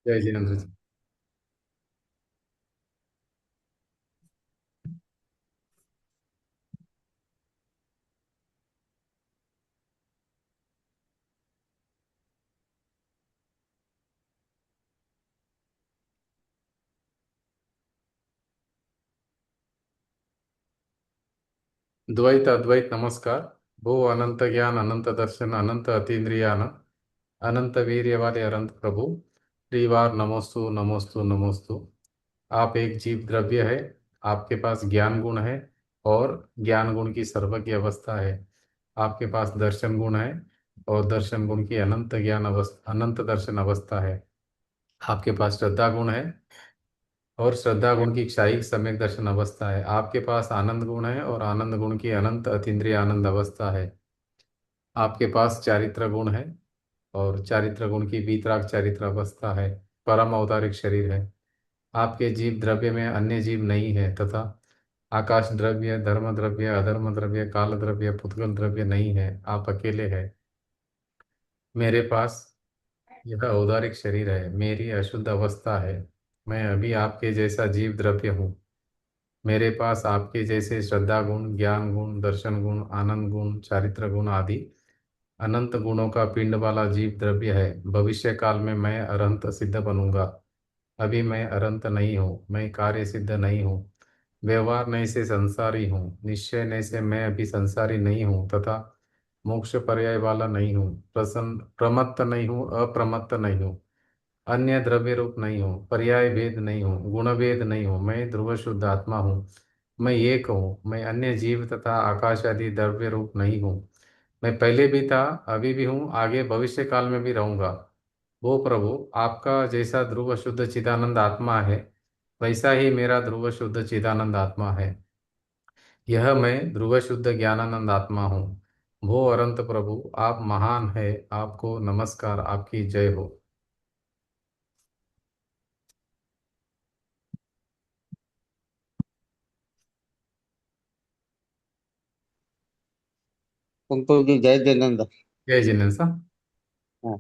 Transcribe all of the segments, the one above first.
जय जिनेन्द्र जी। द्वैत अद्वैत नमस्कार। भो अनंत ज्ञान अनंत दर्शन अनंत अतीन्द्रियान अनंत वीर्य वाले अनंत प्रभु श्रीवार नमोस्तु नमोस्तु नमोस्तु। आप एक जीव द्रव्य है। आपके पास ज्ञान गुण है और ज्ञान गुण की सर्वज्ञ अवस्था है। आपके पास दर्शन गुण है और दर्शन गुण की अनंत ज्ञान अवस्था अनंत दर्शन अवस्था है। आपके पास श्रद्धा गुण है और श्रद्धा गुण की क्षायिक सम्यक दर्शन अवस्था है। आपके पास आनंद गुण है और आनंद गुण की अनंत अतीन्द्रिय आनंद अवस्था है। आपके पास चारित्र गुण है और चारित्र गुण की वीतराग चारित्र अवस्था है। परम औदारिक शरीर है। आपके जीव द्रव्य में अन्य जीव नहीं है तथा आकाश द्रव्य धर्म द्रव्य अधर्म द्रव्य काल द्रव्य पुद्गल द्रव्य नहीं है। आप अकेले हैं। मेरे पास यह औदारिक शरीर है। मेरी अशुद्ध अवस्था है। मैं अभी आपके जैसा जीव द्रव्य हूँ। मेरे पास आपके जैसे श्रद्धा गुण ज्ञान गुण दर्शन गुण आनंद गुण चारित्र गुण आदि अनंत गुणों का पिंड वाला जीव द्रव्य है। भविष्य काल में मैं अरंत सिद्ध बनूंगा। अभी मैं अरंत नहीं हूँ। मैं कार्य सिद्ध नहीं हूँ। व्यवहार नहीं से संसारी हूँ। निश्चय नहीं से मैं अभी संसारी नहीं हूँ तथा मोक्ष पर्याय वाला नहीं हूँ। प्रसन्न प्रमत्त नहीं हूँ अप्रमत्त नहीं हूँ। अन्य द्रव्य रूप नहीं हूँ। पर्याय भेद नहीं हूँ। गुण भेद नहीं हूँ। मैं ध्रुव शुद्ध आत्मा हूँ। मैं एक हूँ। मैं अन्य जीव तथा आकाश आदि द्रव्य रूप नहीं हूँ। मैं पहले भी था अभी भी हूँ आगे भविष्य काल में भी रहूंगा। वो प्रभु आपका जैसा ध्रुव शुद्ध चिदानंद आत्मा है वैसा ही मेरा ध्रुव शुद्ध चिदानंद आत्मा है। यह मैं ध्रुव शुद्ध ज्ञानानंद आत्मा हूँ। भो अनंत प्रभु आप महान है। आपको नमस्कार। आपकी जय हो। तुमको जी जय जयनंद। जय जिनेन्द्र साहब। हाँ।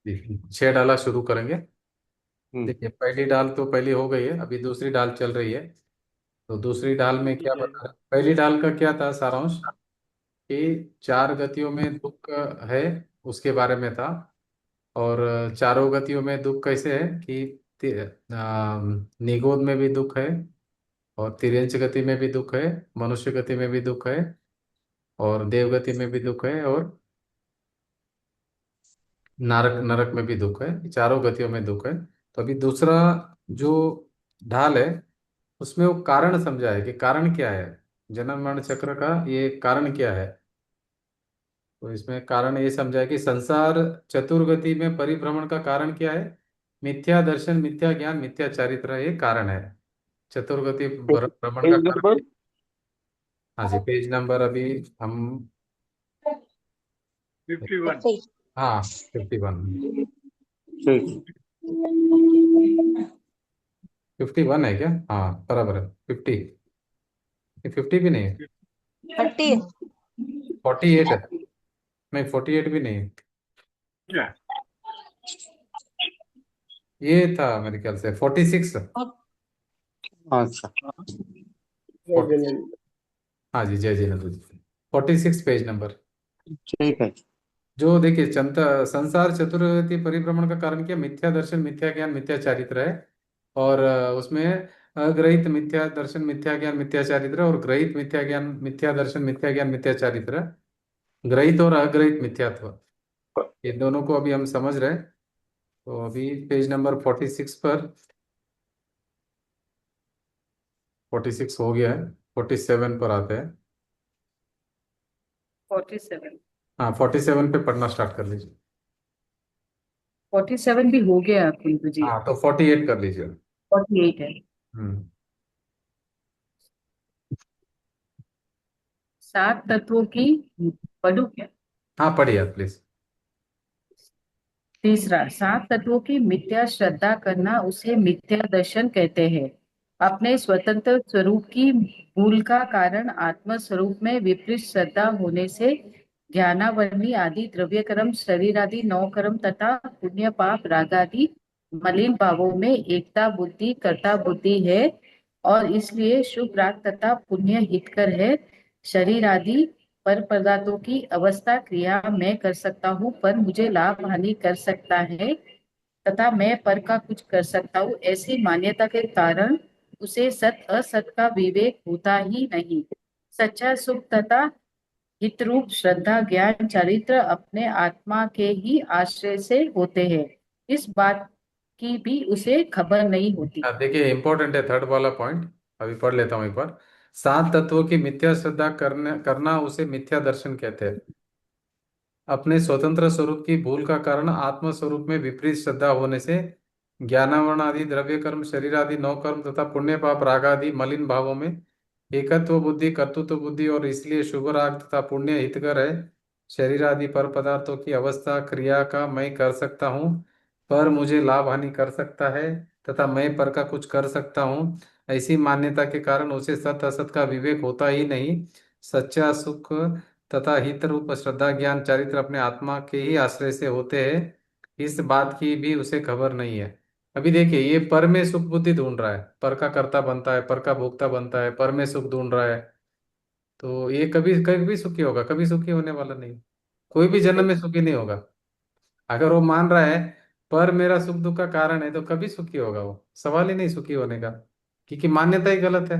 जी, 6 डाला शुरू करेंगे। हम्म। देखिए पहली डाल तो पहली हो गई है। अभी दूसरी डाल चल रही है। तो दूसरी डाल में क्या बता रहा पहली डाल का क्या था सारांश कि चार गतियों में दुख है उसके बारे में था। और चारों गतियों में दुख कैसे है कि निगोद में भी दुख है और तिर्यंच गति में भी दुख है। मनुष्य गति में भी दुख है और देव गति में भी दुख है और नरक नरक में भी दुख है। चारों गतियों में दुख है। तो अभी दूसरा जो ढाल है उसमें वो कारण समझा है कि कारण क्या है। जन्म मरण चक्र का ये कारण क्या है। तो इसमें कारण ये समझा है कि संसार चतुर्गति में परिभ्रमण का कारण क्या है। मिथ्या दर्शन मिथ्या ज्ञान मिथ्या चारित्र ये कारण है। चतुर्गति भ्रमण का पेज कारण। नंबर। हाँ जी पेज नंबर अभी हम 51। हाँ 51। ठीक। 51 है क्या। हाँ बराबर है 50। 50 भी नहीं है। 30। 48 है। नहीं 48 भी नहीं है। ये था मेरे ख्याल से 46। अच्छा। हाँ जी जय जिनेन्द्र जी। 46 पेज नंबर। ठीक है। जो देखिए संसार चतुर्गति परिभ्रमण का कारण क्या मिथ्या दर्शन मिथ्या ज्ञान मिथ्या चारित्र है। और उसमें अग्रहित मिथ्या दर्शन मिथ्या ज्ञान मिथ्या चारित्र और ग्रहित मिथ्या ज्ञान मिथ्या दर्शन मिथ्या ज्ञान मिथ्या चारित्र। ग्रहित और अग्रहित मिथ्यात्व ये दोनों को अभी हम समझ रहे हैं। तो अभी पेज नंबर 46 पर 46 हो गया है। 47 पर आते हैं। 47। हाँ 47 पे पढ़ना स्टार्ट कर लीजिए। 47 भी हो गया किंतु जी। हाँ तो 48 कर लीजिए। 48 है। हम्म। सात तत्वों की पढ़ू क्या। हाँ पढ़िए आप प्लीज। तीसरा, सात तत्वों की मिथ्या श्रद्धा करना उसे मिथ्या दर्शन कहते हैं। अपने स्वतंत्र स्वरूप की भूल का कारण आत्म स्वरूप में विपरीत श्रद्धा होने से ज्ञानावरणी आदि द्रव्य कर्म शरीर आदि नौ कर्म तथा पुण्य पाप राग आदि मलिन भावों में एकता बुद्धि कर्ता बुद्धि है और इसलिए शुभ राग तथा पुण्य हितकर है। शरीर आदि पर पदार्थों की अवस्था क्रिया मैं कर सकता हूँ पर मुझे लाभ हानि कर सकता है तथा मैं पर का कुछ कर सकता हूँ, ऐसी मान्यता के कारण उसे सत असत का विवेक होता ही नहीं। सच्चा सुख तथा हित रूप श्रद्धा ज्ञान चरित्र अपने आत्मा के ही आश्रय से होते हैं, इस बात की भी उसे खबर नहीं होती। देखिए इंपॉर्टेंट है थर्ड वाला पॉइंट। अभी पढ़ लेता हूँ एक बार। सात तत्वों की मिथ्या श्रद्धा करने करना उसे मिथ्या दर्शन कहते हैं। अपने स्वतंत्र स्वरूप की भूल का कारण आत्म स्वरूप में विपरीत श्रद्धा होने से ज्ञानावरण आदि द्रव्य कर्म शरीर आदि नौ कर्म तथा पुण्य पाप राग आदि मलिन भावों में एकत्व बुद्धि कर्तृत्व बुद्धि और इसलिए शुभ राग तथा पुण्य हितकर है। शरीर आदि पर पदार्थों की अवस्था क्रिया का मैं कर सकता हूँ पर मुझे लाभ हानि कर सकता है तथा मैं पर का कुछ कर सकता हूँ, ऐसी मान्यता के कारण उसे सत असत का विवेक होता ही नहीं। सच्चा सुख तथा हित रूप श्रद्धा ज्ञान चरित्र अपने आत्मा के ही आश्रय से होते हैं, इस बात की भी उसे खबर नहीं है। अभी देखिए ये पर में सुख बुद्धि ढूंढ रहा है, पर का कर्ता बनता है, पर का भोक्ता बनता है, पर में सुख ढूंढ रहा है। तो ये कभी कभी सुखी होगा, कभी सुखी होने वाला नहीं। कोई भी जन्म में सुखी नहीं होगा। अगर वो मान रहा है पर मेरा सुख दुख का कारण है तो कभी सुखी होगा वो, सवाल ही नहीं सुखी होने का। क्योंकि मान्यता ही गलत है,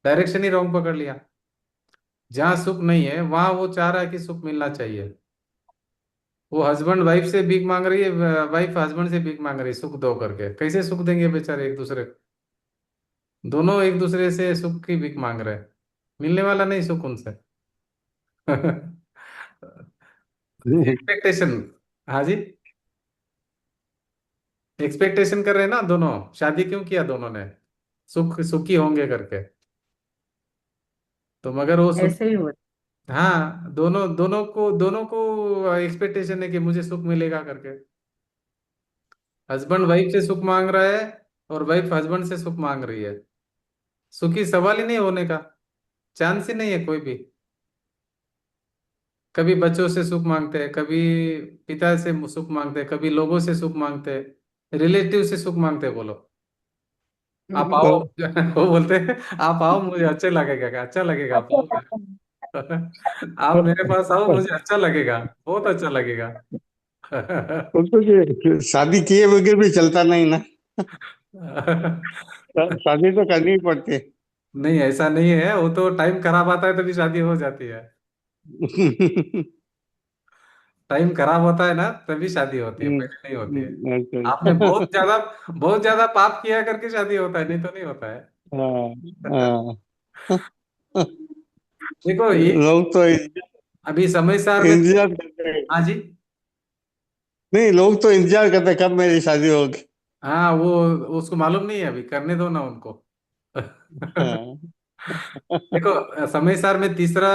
डायरेक्शन ही रॉन्ग पकड़ लिया। जहाँ सुख नहीं है वहां वो चाह रहा है कि सुख मिलना चाहिए। वो हस्बैंड वाइफ से भीख मांग रही है, वाइफ हस्बैंड से भीख मांग रही है सुख दो करके। कैसे सुख देंगे बेचारे एक दूसरे को? दोनों एक दूसरे से सुख की भीख मांग रहे हैं, मिलने वाला नहीं सुख उनसे। एक्सपेक्टेशन। हाँ जी, एक्सपेक्टेशन कर रहे हैं ना दोनों। शादी क्यों किया दोनों ने? सुख सुखी होंगे करके। तो मगर वो सुख, ऐसे ही होता हाँ दोनों को एक्सपेक्टेशन है कि मुझे सुख मिलेगा करके। हस्बैंड वाइफ से सुख मांग रहा है और वाइफ हस्बैंड से सुख मांग रही है। सुखी सवाल ही नहीं होने का, चांस ही नहीं है कोई भी। कभी बच्चों से सुख मांगते हैं, कभी पिता से सुख मांगते हैं, कभी लोगों से सुख मांगते हैं, रिलेटिव से सुख मांगते हैं। बोलो आप है। आओ। वो बोलते हैं आप आओ मुझे अच्छा लगेगा क्या? अच्छा लगेगा आप आओ क्या? आप मेरे पास आओ मुझे अच्छा लगेगा, बहुत अच्छा लगेगा। उसको शादी किए बगैर भी चलता नहीं ना। शादी तो करनी ही पड़ती है। नहीं ऐसा नहीं है, वो तो टाइम खराब आता है तभी शादी हो जाती है। टाइम खराब होता है ना तभी शादी होती है, पहले नहीं होती है। आपने बहुत अच्छा। ज्यादा बहुत ज्यादा पाप किया करके शादी होता है, नहीं तो नहीं होता है। हाँ, हाँ। देखो ये लोग तो अभी समय सार में। इंतजार करते हैं। हाँ जी। नहीं, लोग तो इंतजार करते हैं, कब मेरी शादी होगी। हाँ वो उसको मालूम नहीं है, अभी करने दो ना उनको। हाँ, देखो समय सार में तीसरा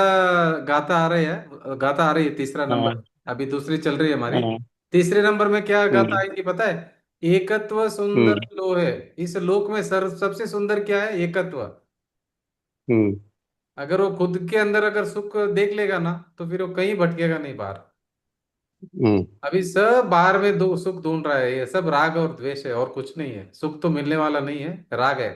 गाथा आ रही है, गाथा आ रही है तीसरा हाँ, नंबर। अभी दूसरी चल रही है हमारी। हाँ। तीसरे नंबर में क्या गाथा हम्म, आएगी पता है? एकत्व हम्म, सुंदर लो है। इस लोक में सबसे सुंदर क्या है? एकत्व। हम्म, अगर वो खुद के अंदर अगर सुख देख लेगा ना तो फिर वो कहीं भटकेगा नहीं बाहर। हम्म, अभी सब बाहर में दो सुख ढूंढ रहा है, ये सब राग और द्वेष है और कुछ नहीं है। सुख तो मिलने वाला नहीं है, राग है।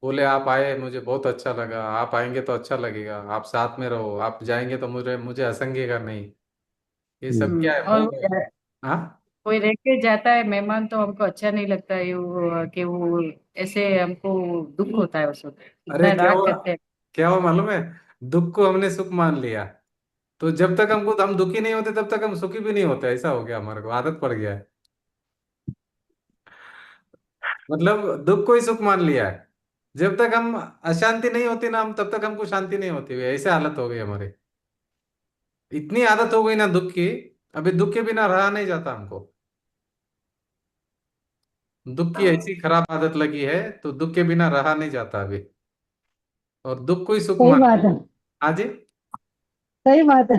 बोले आप आए मुझे बहुत अच्छा लगा, आप आएंगे तो अच्छा लगेगा, आप साथ में रहो, आप जाएंगे तो मुझे मुझे हंसेंगेगा नहीं। ये सब क्या है? और मोह है। हाँ। कोई रह के जाता है मेहमान तो हमको अच्छा नहीं लगता है वो कि वो ऐसे हमको दुख होता है उस वक्त, अरे इतना क्या राग हुआ? करते हैं। क्या हुआ मालूम है? दुख को हमने सुख मान लिया। तो जब तक हम दुखी नहीं होते तब तक हम सुखी भी नहीं होते, ऐसा हो गया हमारे को, आदत पड़ गया है। मतलब दुख को ही सुख मान लिया है। जब तक हम अशांति नहीं होती ना हम, तब तक हमको शांति नहीं होती हुई, ऐसे हालत हो गई हमारी। इतनी आदत हो गई ना दुख की, अभी दुख के बिना रहा नहीं जाता हमको। दुख की ऐसी खराब आदत लगी है तो दुख के बिना रहा नहीं जाता अभी। और दुख को ही सुख सही मान। बात है। हाँ जी। सही बात है।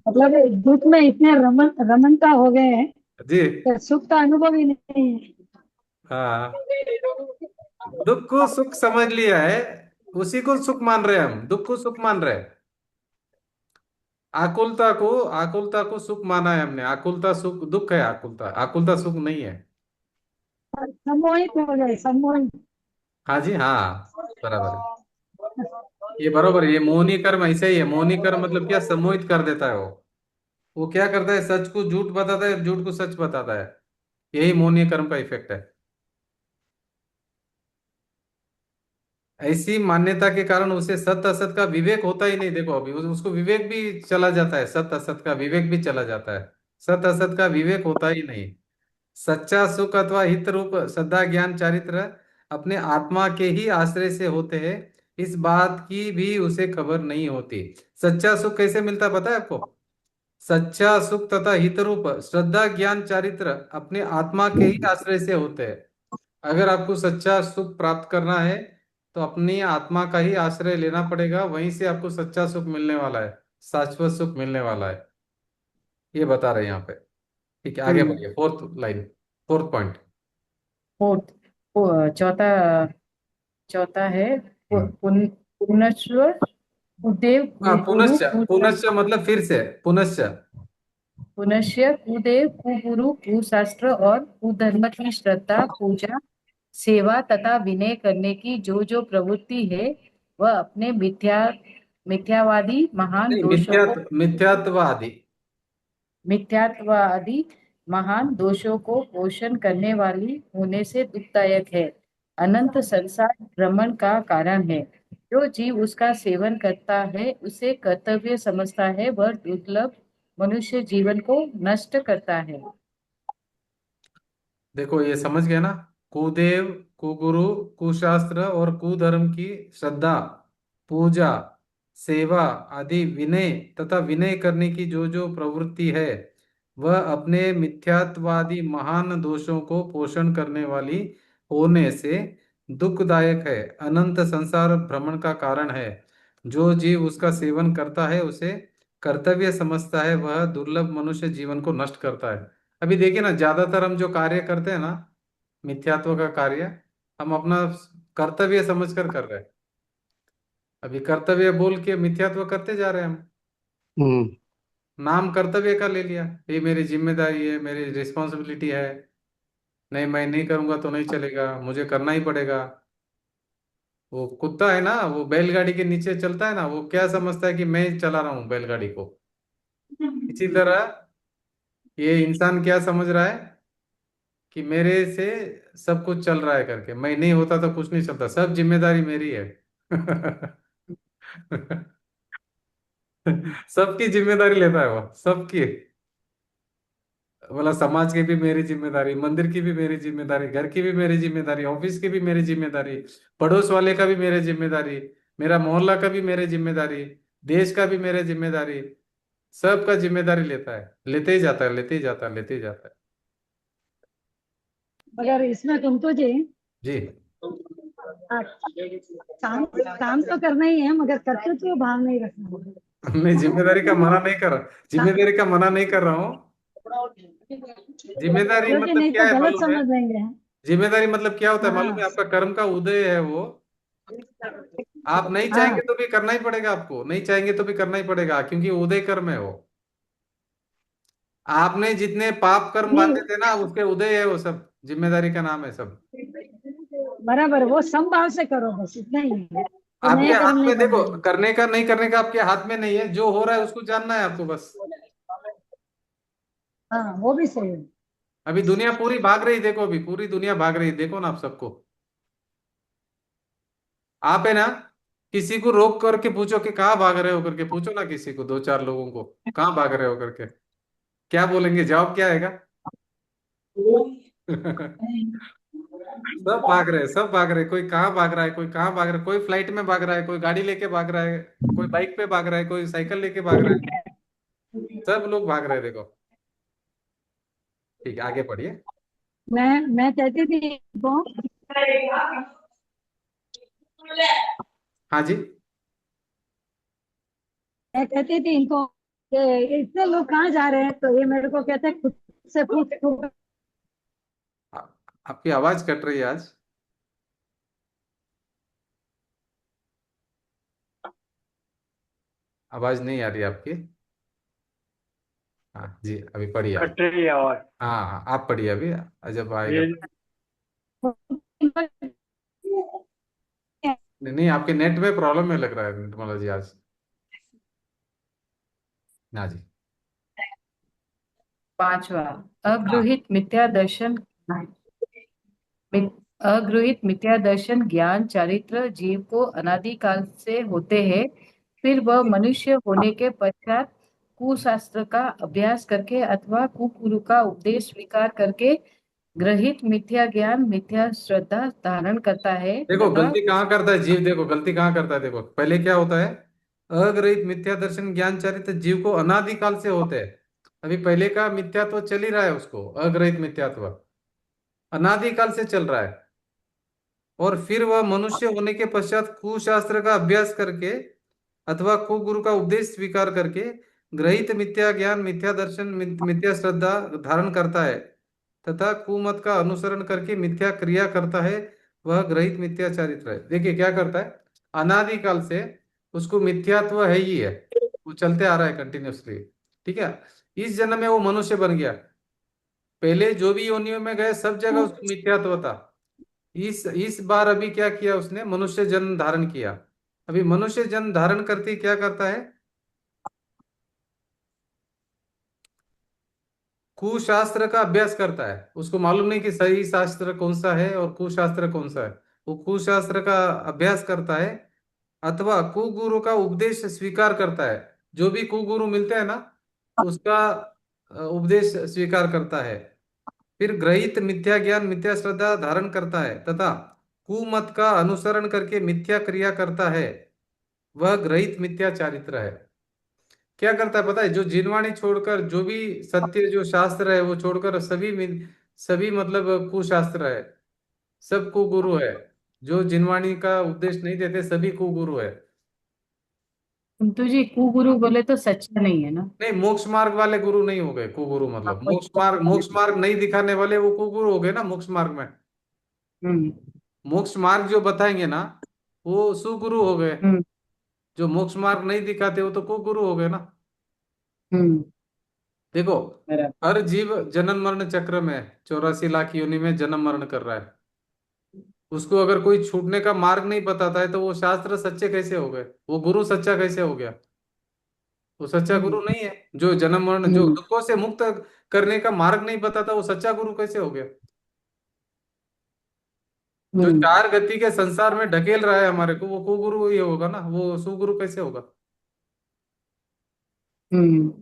मतलब दुख में इतने रमन रमनता हो गए हैं जी। तो सुख का अनुभव ही नहीं है। हाँ, दुख को सुख समझ लिया है, उसी को सुख मान रहे हैं हम, दुख को सुख मान रहे हैं। आकुलता को सुख माना है हमने। आकुलता सुख दुख है, आकुलता आकुलता सुख नहीं है। सम्मोहित हो गए, सम्मोहित। हाँ जी, हाँ, बराबर है। ये बराबर है, ये मोहनी कर्म ऐसे ही है। मोहनी कर्म मतलब क्या, सम्मोहित कर देता है वो क्या करता है, सच को झूठ बताता है, झूठ को सच बताता है। यही मोहनी कर्म का इफेक्ट है। ऐसी मान्यता के कारण उसे सत्य असत का विवेक होता ही नहीं। देखो अभी उसको विवेक भी चला जाता है, सत्य असत का विवेक भी चला जाता है। सत्य असत का विवेक होता ही नहीं। सच्चा सुख अथवा हित रूप श्रद्धा ज्ञान चारित्र अपने आत्मा के ही आश्रय से होते हैं, इस बात की भी उसे खबर नहीं होती। सच्चा सुख कैसे मिलता है पता है आपको? सच्चा सुख तथा हित रूप श्रद्धा ज्ञान चारित्र अपने आत्मा के ही आश्रय से होते हैं। अगर आपको सच्चा सुख प्राप्त करना है तो अपनी आत्मा का ही आश्रय लेना पड़ेगा, वहीं से आपको सच्चा सुख मिलने वाला है, शाश्वत सुख मिलने वाला है। ये बता रहे हैं यहाँ पे। ठीक है, आगे हम्म। बढ़िए, fourth line, fourth point. Fourth, चौथा, चौथा है पुनश्व कुदेव हाँ, कुगुरु पुनश्च। पुनश्च मतलब फिर से, पुनश्च। पुनश्य कुदेव कुगुरु कुशास्त्र और कुधर्म की श्रद्धा पूजा सेवा तथा विनय करने की जो जो प्रवृत्ति है, वह अपने मिथ्यावादी महान नहीं, दोषों को मिथ्यात्वादी। मिथ्यात्वादी महान दोषों को पोषण करने वाली होने से दुखदायक है, अनंत संसार भ्रमण का कारण है। जो जीव उसका सेवन करता है उसे कर्तव्य समझता है, वह दुर्लभ मनुष्य जीवन को नष्ट करता है। देखो ये समझ गए ना? कुदेव, कुगुरु, कुशास्त्र और कुधर्म की श्रद्धा, पूजा, सेवा आदि विनय तथा विनय करने की जो जो प्रवृत्ति है, वह अपने मिथ्यात्वादी महान दोषों को पोषण करने वाली होने से दुखदायक है, अनंत संसार भ्रमण का कारण है। जो जीव उसका सेवन करता है उसे कर्तव्य समझता है, वह दुर्लभ मनुष्य जीवन को नष्ट करता है। अभी देखिए ना, ज्यादातर हम जो कार्य करते हैं ना, मिथ्यात्व का कार्य, हम अपना कर्तव्य समझकर कर रहे हैं। अभी कर्तव्य बोल के मिथ्यात्व करते जा रहे हैं हम। हम्म। नाम कर्तव्य का ले लिया, ये मेरी जिम्मेदारी है, मेरी रिस्पॉन्सिबिलिटी है, नहीं मैं नहीं करूंगा तो नहीं चलेगा, मुझे करना ही पड़ेगा। वो कुत्ता है ना, वो बैलगाड़ी के नीचे चलता है ना, वो क्या समझता है कि मैं चला रहा हूँ बैलगाड़ी को। इसी तरह ये इंसान क्या समझ रहा है कि मेरे से सब कुछ चल रहा है करके, मैं नहीं होता तो कुछ नहीं चलता, सब जिम्मेदारी मेरी है। सबकी जिम्मेदारी लेता है वो, सबकी। बोला समाज की भी मेरी जिम्मेदारी, मंदिर की भी मेरी जिम्मेदारी, घर की भी मेरी जिम्मेदारी, ऑफिस की भी मेरी जिम्मेदारी, पड़ोस वाले का भी मेरी जिम्मेदारी, मेरा मोहल्ला का भी मेरी जिम्मेदारी, देश का भी मेरी जिम्मेदारी। सबका जिम्मेदारी लेता है, लेते ही जाता है, लेते ही जाता है, लेते ही जाता है। मगर इसमें तुमको जी, जी। आ, काम काम तो करना ही है, मगर कर्तव्य भाव नहीं रखना है। मैं जिम्मेदारी का मना नहीं कर रहा, जिम्मेदारी का मना नहीं कर रहा हूँ। जिम्मेदारी क्योंकि मतलब नहीं क्या तो है गलत मालूम है? समझ लेंगे। जिम्मेदारी मतलब क्या होता है मालूम हाँ, है? आपका कर्म का उदय है वो। आप नहीं चाहेंगे हाँ, तो भी करना ही पड़ेगा, आपको नहीं चाहेंगे तो भी करना ही पड़ेगा, क्योंकि उदय कर्म है वो। आपने जितने पाप कर्म बांधे नहीं, थे ना, उसके उदय है वो सब, जिम्मेदारी का नाम है सब। बराबर, वो समभाव से करो, बस इतना ही है कि आपके नए कर्म हाथ नहीं में, देखो बनाएंगे। करने का नहीं करने का आपके हाथ में नहीं है, जो हो रहा है उसको जानना है आपको बस। हाँ, वो भी सही है। अभी दुनिया पूरी भाग रही, देखो अभी पूरी दुनिया भाग रही, देखो ना आप सबको। आप है ना, किसी को रोक करके पूछो कि कहाँ भाग रहे हो करके, पूछो ना किसी को, दो चार लोगों को, कहाँ भाग रहे हो करके, क्या बोलेंगे, जवाब क्या आएगा? सब भाग रहे हैं, सब भाग रहे हैं, कोई कहाँ भाग रहा है, कोई कहाँ भाग रहा है, कोई फ्लाइट में भाग रहा है, कोई गाड़ी लेके भाग रहा है, कोई बाइक पे भाग रहा है, कोई साइकिल लेके भाग रहा है। सब लोग भाग रहे हैं, देखो। ठीक है, आगे पढ़िए। मैं कहती थी इनको, हाँ जी। मैं कहती थी इनको कि इतने लोग कहाँ जा रहे हैं, तो ये मेरे को कहते हैं खुद से पूछ। आ- आपकी आवाज कट रही है आज। आवाज नहीं आ रही आपकी। हाँ जी, अभी पढ़िए आप। कट रही है आवाज। हाँ हाँ, आप पढ़िए अभी, जब आएगा। ये नहीं नहीं, आपके नेट में प्रॉब्लम है लग रहा है निर्मला जी आज। हाँ जी। पांचवा, हाँ अगृहित मिथ्या दर्शन। अगृहित मिथ्या दर्शन ज्ञान चारित्र जीव को अनादिकाल से होते हैं। फिर वह मनुष्य होने के पश्चात कुशास्त्र का अभ्यास करके अथवा कुगुरु का उपदेश स्वीकार करके ग्रहित मिथ्या ज्ञान मिथ्या श्रद्धा धारण करता है देखो तथा गलती कहाँ करता है जीव, देखो गलती कहाँ करता है। देखो पहले क्या होता है, अग्रहित मिथ्या दर्शन ज्ञान चारित्र जीव को अनादिकाल से होते हैं। अभी पहले का मिथ्यात्व चल ही रहा है, उसको अग्रहित मिथ्यात्व अनादिकाल से चल रहा है। और फिर वह मनुष्य होने के पश्चात कुशास्त्र का अभ्यास करके अथवा कुगुरु का उपदेश स्वीकार करके ग्रहित मिथ्या ज्ञान मिथ्या दर्शन मिथ्या श्रद्धा धारण करता है तथा कुमत का अनुसरण करके मिथ्या क्रिया करता है। वह ग्रहित मिथ्या चारित्र है। देखिए क्या करता है, अनादिकाल से उसको मिथ्यात्व है ही है, वो चलते आ रहा है कंटिन्यूअसली। ठीक है। इस जन्म में वो मनुष्य बन गया, पहले जो भी योनियों में गए सब जगह उसको मिथ्यात्व था। इस बार अभी क्या किया उसने, मनुष्य जन्म धारण किया। अभी मनुष्य जन्म धारण करते ही क्या करता है, कुशास्त्र का अभ्यास करता है। उसको मालूम नहीं कि सही शास्त्र कौन सा है और कुशास्त्र कौन सा है। वो कुशास्त्र का अभ्यास करता है अथवा कुगुरु का उपदेश स्वीकार करता है। जो भी कुगुरु मिलते हैं ना, उसका उपदेश स्वीकार करता है। फिर ग्रहित मिथ्या ज्ञान मिथ्या श्रद्धा धारण करता है तथा कुमत का अनुसरण करके मिथ्या क्रिया करता है। वह ग्रहित मिथ्या चारित्र है। क्या करता है पता है, जो जिनवाणी छोड़कर जो भी सत्य जो शास्त्र है वो छोड़कर सभी मतलब कुशास्त्र है, सब कुगुरु है। जो जिनवाणी का उपदेश नहीं देते सभी कुगुरु है। किंतु जी कुगुरु बोले तो सच्चा नहीं है ना। नहीं, मोक्ष मार्ग वाले गुरु नहीं हो गए कुगुरु, मतलब आपको मोक्ष मार्ग नहीं दिखाने वाले वो कुगुरु हो गए ना मोक्ष मार्ग में। हम्म मोक्ष मार्ग जो बताएंगे ना वो सुगुरु हो गए। हम्म जो मोक्ष मार्ग नहीं दिखाते वो तो कुगुरु हो गए ना। हम्म देखो, बराबर। हर जीव जन्म मरण चक्र में 84 लाख योनि में जन्म मरण कर रहा है। उसको अगर कोई छूटने का मार्ग नहीं बताता है तो वो शास्त्र सच्चे कैसे हो गए, वो गुरु सच्चा कैसे हो गया। वो सच्चा गुरु हम्म नहीं है। जो जन्म मरण जो हम्म दुखों से मुक्त करने का मार्ग नहीं बताता वो सच्चा गुरु कैसे हो गया। जो हम्म चार गति के संसार में ढकेल रहा है हमारे को वो कुगुरु ही होगा ना, वो सुगुरु कैसे होगा। हम्म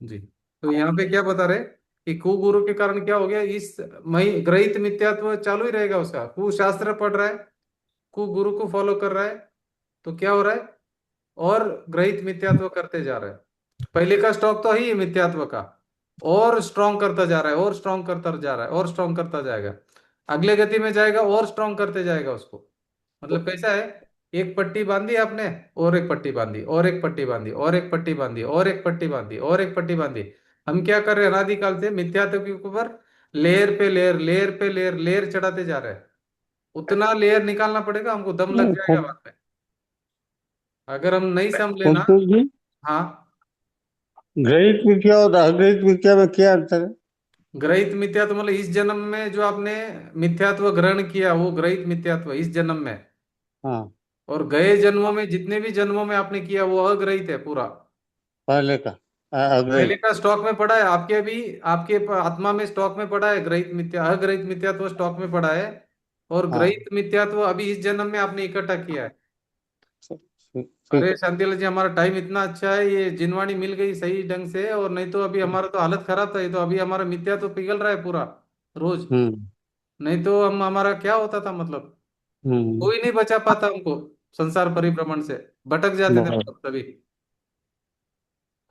जी। तो यहाँ पे क्या बता रहे कि कुगुरु के कारण क्या हो गया, इस मई ग्रहित मिथ्यात्व चालू ही रहेगा उसका। कुशास्त्र पढ़ रहा है, कुगुरु को फॉलो कर रहा है, तो क्या हो रहा है, और ग्रहित मिथ्यात्व करते जा रहा है। पहले का स्टॉक तो ही है मिथ्यात्व का, और स्ट्रॉन्ग करता जा रहा है, और स्ट्रॉन्ग करता जा रहा है, और स्ट्रॉन्ग करता जाएगा। अगले गति में जाएगा और स्ट्रॉन्ग करते जाएगा उसको। मतलब कैसा है, एक पट्टी बांधी आपने, और एक पट्टी बांधी, और एक पट्टी बांधी, और एक पट्टी बांधी, और एक पट्टी बांधी, और एक पट्टी बांधी। हम क्या कर रहे हैं, अनादिकाल से मिथ्यात्व के ऊपर लेयर पे लेयर लेयर पे लेयर लेयर चढ़ाते जा रहे हैं। उतना लेयर निकालना पड़ेगा हमको, दम लग जाएगा वहां पे। अगर हम नहीं समझ लेना। कुलदीप जी, हाँ। ग्रहित मिथ्या और अग्रहित मिथ्या में क्या अंतर है? ग्रहित मिथ्यात्व मतलब इस जन्म में जो आपने मिथ्यात्व ग्रहण किया वो ग्रहित मिथ्यात्व इस जन्म में। हाँ, और गए जन्मों में जितने भी जन्मों में आपने किया वो अग्रहित है पूरा। पहले का पहले अग्रहित। का स्टॉक में पड़ा है आपके, भी आपके आत्मा में स्टॉक में पड़ा है ग्रहित मिथ्या, अग्रहित मिथ्यात्व स्टॉक में पड़ा है। और हाँ, ग्रहित मिथ्यात्व अभी इस जन्म में आपने इकट्ठा किया है। ठीक अरे ठीक। शांतिलाल जी, हमारा टाइम इतना अच्छा है, ये जिनवाणी मिल गई सही ढंग से, और नहीं तो अभी हमारा तो हालत खराब था। ये तो अभी हमारा मिथ्या तो पिघल रहा है पूरा रोज। हम्म नहीं तो हम हमारा क्या होता था मतलब, हम्म। कोई नहीं बचा पाता हमको संसार परिभ्रमण से। भटक जाते थे बहुत। मतलब सभी।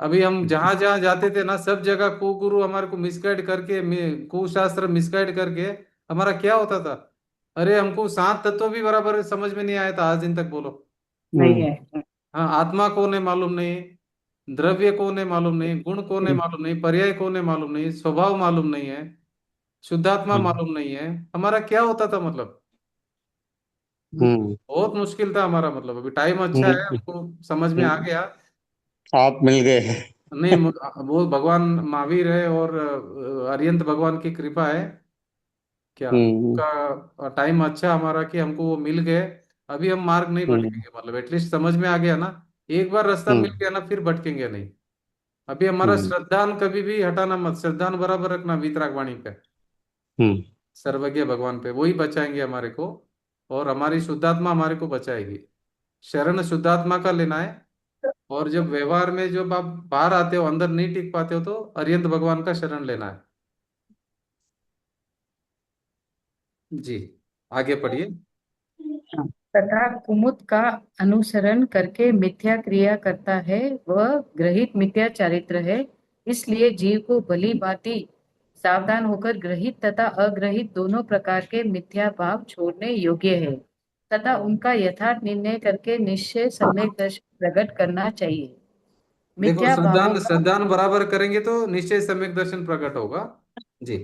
अभी हम जहां जहां जाते थे ना सब जगह कुगुरु हमारे को मिसगाइड करके कुशास्त्र मिसगाइड करके हमारा क्या होता था। अरे हमको 7 तत्व भी बराबर समझ में नहीं आया था आज दिन तक, बोलो। नहीं हम्म है। हाँ, आत्मा कौन है मालूम नहीं, द्रव्य कौन है मालूम नहीं, गुण कौन है मालूम नहीं, पर्याय कौन है मालूम नहीं, स्वभाव मालूम नहीं है, शुद्धात्मा हम्म मालूम नहीं है, हमारा क्या होता था मतलब। हम्म बहुत मुश्किल था हमारा मतलब। अभी टाइम अच्छा है, हम्म, हमको समझ में आ हम्म, गया। आप मिल गए। नहीं वो भगवान महावीर है और अरिहंत भगवान की कृपा है क्या, हम्म उनका टाइम अच्छा हमारा कि हमको वो मिल गए। अभी हम मार्ग नहीं हम्म भटकेंगे मतलब, एटलीस्ट समझ में आ गया ना। एक बार रास्ता मिल हम्म गया ना, फिर भटकेंगे नहीं। अभी हमारा हम्म श्रद्धान कभी भी हटाना मत, श्रद्धान बराबर रखना वीतराग वाणी पे, हम्म सर्वज्ञ भगवान पे, वही बचाएंगे हमारे को। और हमारी शुद्धात्मा हमारे को बचाएगी। शरण शुद्धात्मा का लेना है। और जब व्यवहार में जब आप बाहर आते हो, अंदर नहीं टिक पाते हो, तो अरिहंत भगवान का शरण लेना है। जी, आगे पढ़िए। तथा कुमुद का अनुसरण करके मिथ्या क्रिया करता है, वह ग्रहित मिथ्या चारित्र है। इसलिए जीव को भली भांति सावधान होकर ग्रहित तथा अग्रहित दोनों प्रकार के मिथ्या भाव छोड़ने योग्य है, तथा उनका यथार्थ निर्णय करके निश्चय सम्यक दर्शन प्रकट करना चाहिए। देखो, मिथ्या भावों श्रद्धान का श्रद्धान बराबर करेंगे तो निश्चय सम्यक दर्शन प्रकट होगा। जी।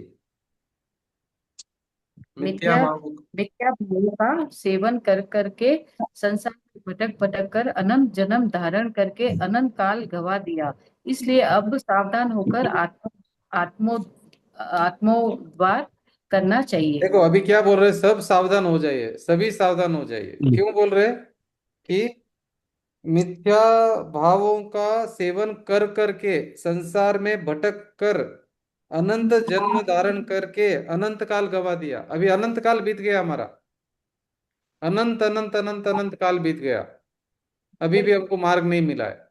मिथ्या मिथ्या भाव। मिथ्या भावों का सेवन कर करके संसार में भटक भटक कर अनंत जन्म धारण करके अनंत काल गवा दिया। इसलिए अब सावधान होकर आत्मो आत्मोद्धार करना चाहिए। देखो अभी क्या बोल रहे हैं, सब सावधान हो जाइए, सभी सावधान हो जाइए। क्यों बोल रहे हैं कि मिथ्या भावों का सेवन कर करके संसार में भटक कर अनंत जन्म धारण करके अनंत काल गवा दिया। अभी अनंत काल बीत गया हमारा, अनंत अनंत अनंत अनंत काल बीत गया, अभी भी हमको मार्ग नहीं मिला है।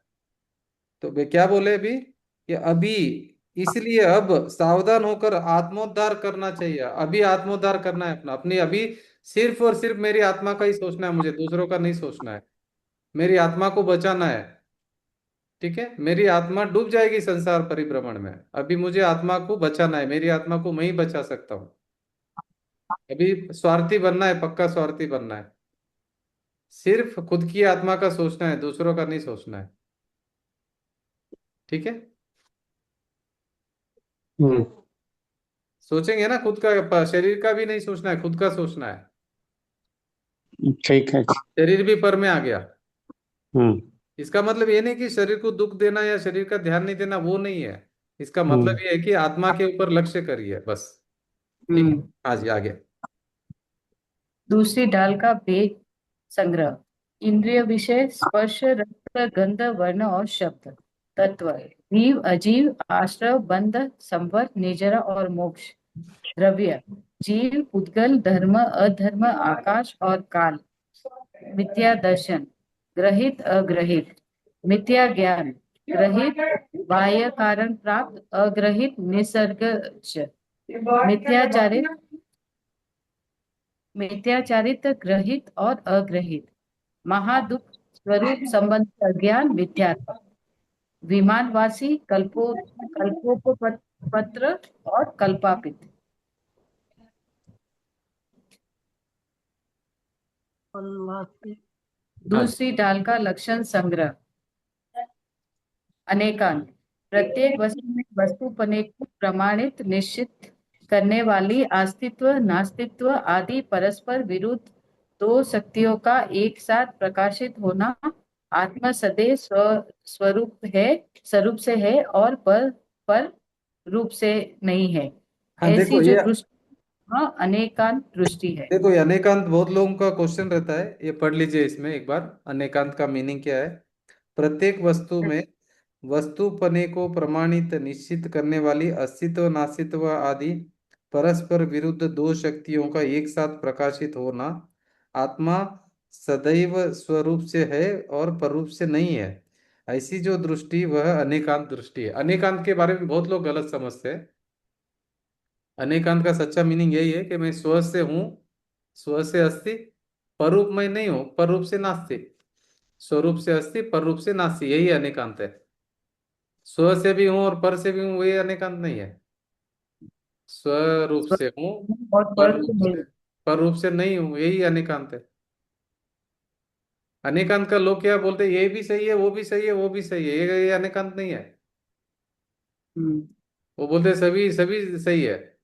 तो वे क्या बोले अभी कि अभी, इसलिए अब सावधान होकर आत्मोद्धार करना चाहिए। अभी आत्मोद्धार करना है अपना, अपनी अभी सिर्फ और सिर्फ मेरी आत्मा का ही सोचना है, मुझे दूसरों का नहीं सोचना है। मेरी आत्मा को बचाना है। ठीक है, मेरी आत्मा डूब जाएगी संसार परिभ्रमण में, अभी मुझे आत्मा को बचाना है, मेरी आत्मा को मैं ही बचा सकता हूँ। अभी स्वार्थी बनना है, पक्का स्वार्थी बनना है। सिर्फ खुद की आत्मा का सोचना है, दूसरों का नहीं सोचना है। ठीक है, हम्म, सोचेंगे ना खुद का, शरीर का भी नहीं सोचना है, खुद का सोचना है। ठीक है। शरीर भी पर में आ गया। हम्म इसका मतलब ये नहीं कि शरीर को दुख देना या शरीर का ध्यान नहीं देना, वो नहीं है। इसका मतलब हम्म ये है कि आत्मा के ऊपर लक्ष्य करिए बस। ठीक है। हम्म हाँ जी, आगे। दूसरी डाल का भेद संग्रह। इंद्रिय विषय स्पर्श रक्त गंध वर्ण और शब्द तत्व, जीव अजीव, आश्रव बंध संवर निर्जरा और मोक्ष। द्रव्य, जीव पुद्गल धर्म अधर्म आकाश और काल। मिथ्या दर्शन, ग्रहित अग्रहित। मिथ्या ज्ञान, ग्रहित बाह्य कारण प्राप्त अग्रहित निसर्ग। मिथ्याचारित मिथ्याचारित ग्रहित और अग्रहित। महादुख स्वरूप संबंध अज्ञान मिथ्यात्व। विमानवासी कल्पोपपत्र और कल्पापित। हाँ जी। दूसरी डाल का लक्षण संग्रह। अनेकांत, प्रत्येक वस्तु में वस्तुपने को प्रमाणित निश्चित करने वाली अस्तित्व नास्तित्व आदि परस्पर विरुद्ध दो शक्तियों का एक साथ प्रकाशित होना। आत्मा सदैव स्वरूप है, स्वरूप से है और पर रूप से नहीं है। हाँ ऐसी देखो जो ये, दृष्टि हाँ, अनेकांत दृष्टि है। देखो ये अनेकांत बहुत लोगों का क्वेश्चन रहता है, ये पढ़ लीजिए इसमें एक बार। अनेकांत का मीनिंग क्या है। प्रत्येक वस्तु में वस्तुपने को प्रमाणित निश्चित करने वाली अस्तित्व नास्तित्व आदि परस्पर विरुद्ध दो शक्तियों का एक साथ प्रकाशित होना। आत्मा सदैव स्वरूप से है और पररूप से नहीं है। ऐसी जो दृष्टि वह अनेकांत दृष्टि है। अनेकांत के बारे में बहुत लोग गलत समझते हैं। अनेकांत का सच्चा मीनिंग यही है कि मैं स्व से हूँ, स्व से अस्ति, पररूप में नहीं हूँ, पररूप से नास्ति। स्वरूप से अस्ति, पररूप से नास्ति, यही अनेकांत है। स्व से भी हूँ और पर से भी हूँ, वही अनेकांत नहीं है। स्वरूप से हूँ, और पर पर से रूप नहीं। से, पर रूप से नहीं हूँ, यही अनेकांत है। अनेकांत का लोग क्या बोलते हैं, ये भी सही है, वो भी सही है, वो भी सही है, ये अनेकांत नहीं है। हम्म। वो बोलते हैं सभी सभी सही है।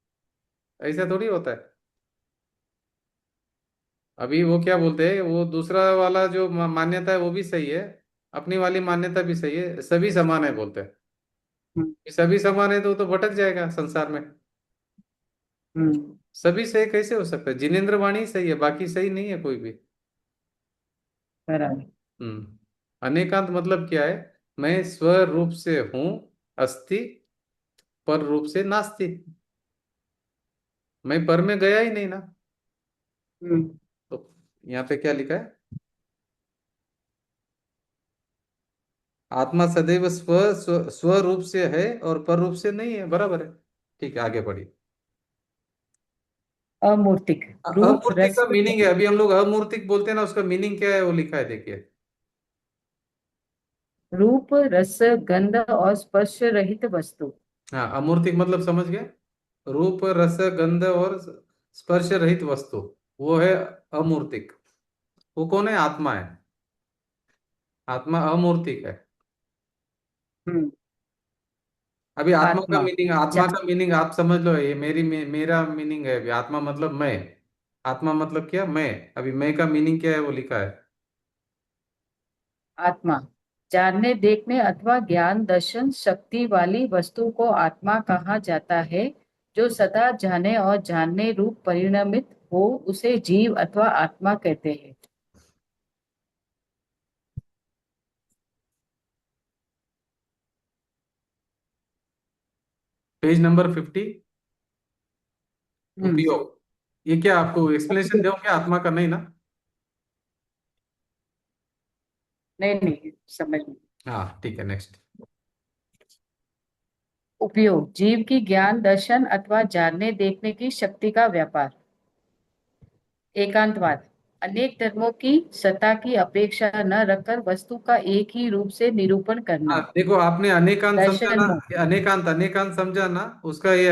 ऐसा थोड़ी होता है। अभी वो क्या बोलते हैं, वो दूसरा वाला जो मान्यता है वो भी सही है, अपनी वाली मान्यता भी सही है, सभी समान है बोलते हैं। हम्म। सभी समान है तो भटक जाएगा संसार में। हम्म। सभी सही कैसे हो सकता है? जिनेंद्र वाणी सही है, बाकी सही नहीं है कोई भी। बराबर। हम्म। अनेकांत मतलब क्या है? मैं स्वरूप से हूं, अस्ति, पर रूप से नास्ति। मैं पर में गया ही नहीं ना। हम्म। तो यहाँ पे क्या लिखा है? आत्मा सदैव स्वरूप से है और पर रूप से नहीं है, बराबर है। ठीक है, आगे बढ़िए। अमूर्तिक। रूप अमूर्तिक रस। का मीनिंग है, अभी हम लोग अमूर्तिक बोलते हैं ना, उसका मीनिंग क्या है वो लिखा है, देखिए। रूप रस गंध और स्पर्श रहित वस्तु। हाँ, अमूर्तिक मतलब समझ गए। रूप रस गंध और स्पर्श रहित वस्तु, वो है अमूर्तिक। वो कौन है? आत्मा है। आत्मा अमूर्तिक है। हम्म। अभी आत्मा का आत्मा। मीनिंग, आत्मा का मीनिंग आप समझ लो, ये मेरा मीनिंग है। अभी आत्मा मतलब मैं। आत्मा मतलब क्या? मैं। अभी मैं का मीनिंग क्या है वो लिखा है। आत्मा जानने देखने अथवा ज्ञान दर्शन शक्ति वाली वस्तु को आत्मा कहा जाता है। जो सदा जाने और जानने रूप परिणमित हो उसे जीव अथवा आत्मा कहते हैं। Page number 50। हम्म। उपयोग। ये क्या आपको एक्सप्लेनेशन दो क्या आत्मा का? नहीं ना। नहीं नहीं, समझ में। हाँ ठीक है, नेक्स्ट। उपयोग जीव की ज्ञान दर्शन अथवा जानने देखने की शक्ति का व्यापार। एकांतवाद अनेक धर्मों की सत्ता की अपेक्षा न रखकर वस्तु का एक ही रूप से निरूपण हाँ करना। देखो, आपने अनेकांत समझा दर्शन ना। मोह। अनेकांत अनेकांत समझा ना, उसका ये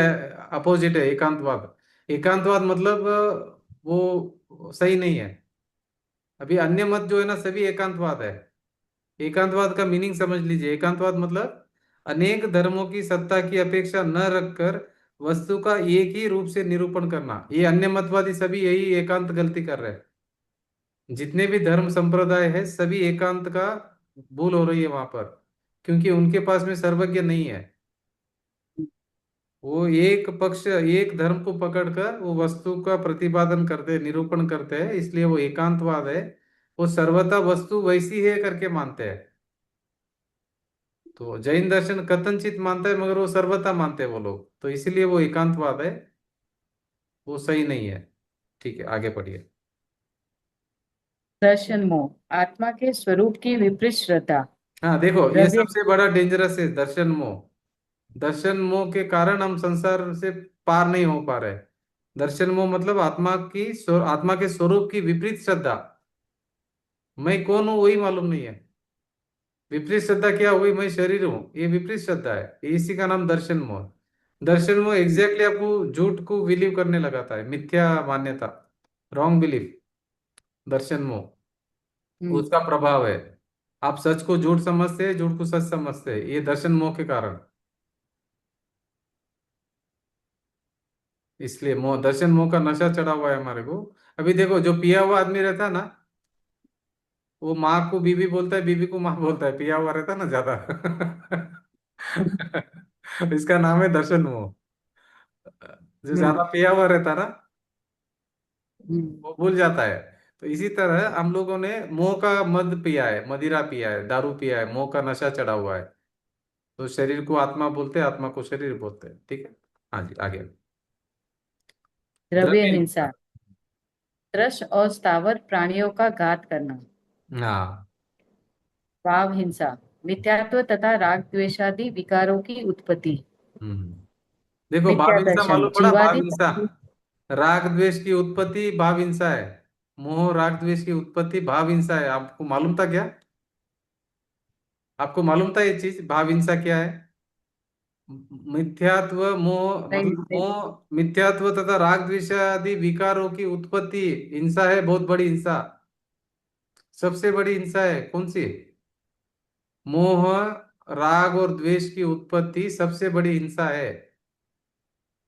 अपोजिट है एकांतवाद। एकांतवाद मतलब वो सही नहीं है। अभी अन्य मत जो है ना, सभी एकांतवाद है। एकांतवाद का मीनिंग समझ लीजिए। एकांतवाद मतलब अनेक धर्मों की सत्ता की अपेक्षा न रखकर वस्तु का एक ही रूप से निरूपण करना। ये अन्य मतवादी सभी यही एकांत गलती कर रहे हैं। जितने भी धर्म संप्रदाय है, सभी एकांत का भूल हो रही है वहां पर, क्योंकि उनके पास में सर्वज्ञ नहीं है। वो एक पक्ष, एक धर्म को पकड़कर वो वस्तु का प्रतिपादन करते हैं, निरूपण करते हैं, इसलिए वो एकांतवाद है। वो सर्वथा वस्तु वैसी है करके मानते हैं। तो जैन दर्शन कथनचित मानता है, मगर वो सर्वथा मानते हैं वो लोग, तो इसीलिए वो एकांतवाद है। वो सही नहीं है। ठीक है, आगे पढ़िए। दर्शन मोह आत्मा के स्वरूप की विपरीत श्रद्धा। हाँ देखो, ये द्रव्य। सबसे बड़ा डेंजरस है दर्शन मोह। दर्शन मोह के कारण हम संसार से पार नहीं हो पा रहे। दर्शन मोह मतलब आत्मा के स्वरूप की विपरीत श्रद्धा। मैं कौन हूं वही मालूम नहीं है। विपरीत श्रद्धा क्या हुई? मैं शरीर हूँ, ये विपरीत श्रद्धा है। इसी का नाम दर्शन मोह। दर्शन मोह एग्जैक्टली आपको झूठ को बिलीव करने लगाता है, मिथ्या मान्यता, रॉन्ग बिलीफ। दर्शन मोह हम्म। उसका प्रभाव है। आप सच को झूठ समझते हैं, झूठ को सच समझते हैं, ये दर्शन मोह के कारण। इसलिए मोह, दर्शन मोह का नशा चढ़ा हुआ है हमारे को। अभी देखो, जो पिया हुआ आदमी रहता है ना, वो माँ को बीबी बोलता है, बीबी को माँ बोलता है, पिया हुआ रहता है ना ज्यादा। इसका नाम है दर्शन मोह। जो ज्यादा हम्म। पिया हुआ रहता है ना, हम्म। वो भूल जाता है। तो इसी तरह हम लोगों ने मोह का मद पिया है, मदिरा पिया है, दारू पिया है, मोह का नशा चढ़ा हुआ है। तो शरीर को आत्मा बोलते हैं, आत्मा को शरीर बोलते हैं। ठीक है, हाँ जी, आगे। द्रव्य द्रव्य हिंसा हिंसा। कृष और स्थावर प्राणियों का घात करना। हाँ। भाव हिंसा मिथ्यात्व तथा राग द्वेषादि विकारों की उत्पत्ति। हम्म। देखो, भाव मिथ्या हिंसा दर्शन मालूम पड़ा? भाव जीवादि हिंसा राग द्वेष की उत्पत्ति भाव हिंसा है। मोह राग द्वेष की उत्पत्ति भाव हिंसा है। आपको मालूम था क्या? आपको मालूम था ये चीज, भाव हिंसा क्या है? मिथ्यात्व मोह नहीं मतलब नहीं। मोह, मिथ्यात्व तथा राग द्वेष आदि विकारों की उत्पत्ति हिंसा है, बहुत बड़ी हिंसा। सबसे बड़ी हिंसा है कौन सी? मोह, राग और द्वेष की उत्पत्ति सबसे बड़ी हिंसा है।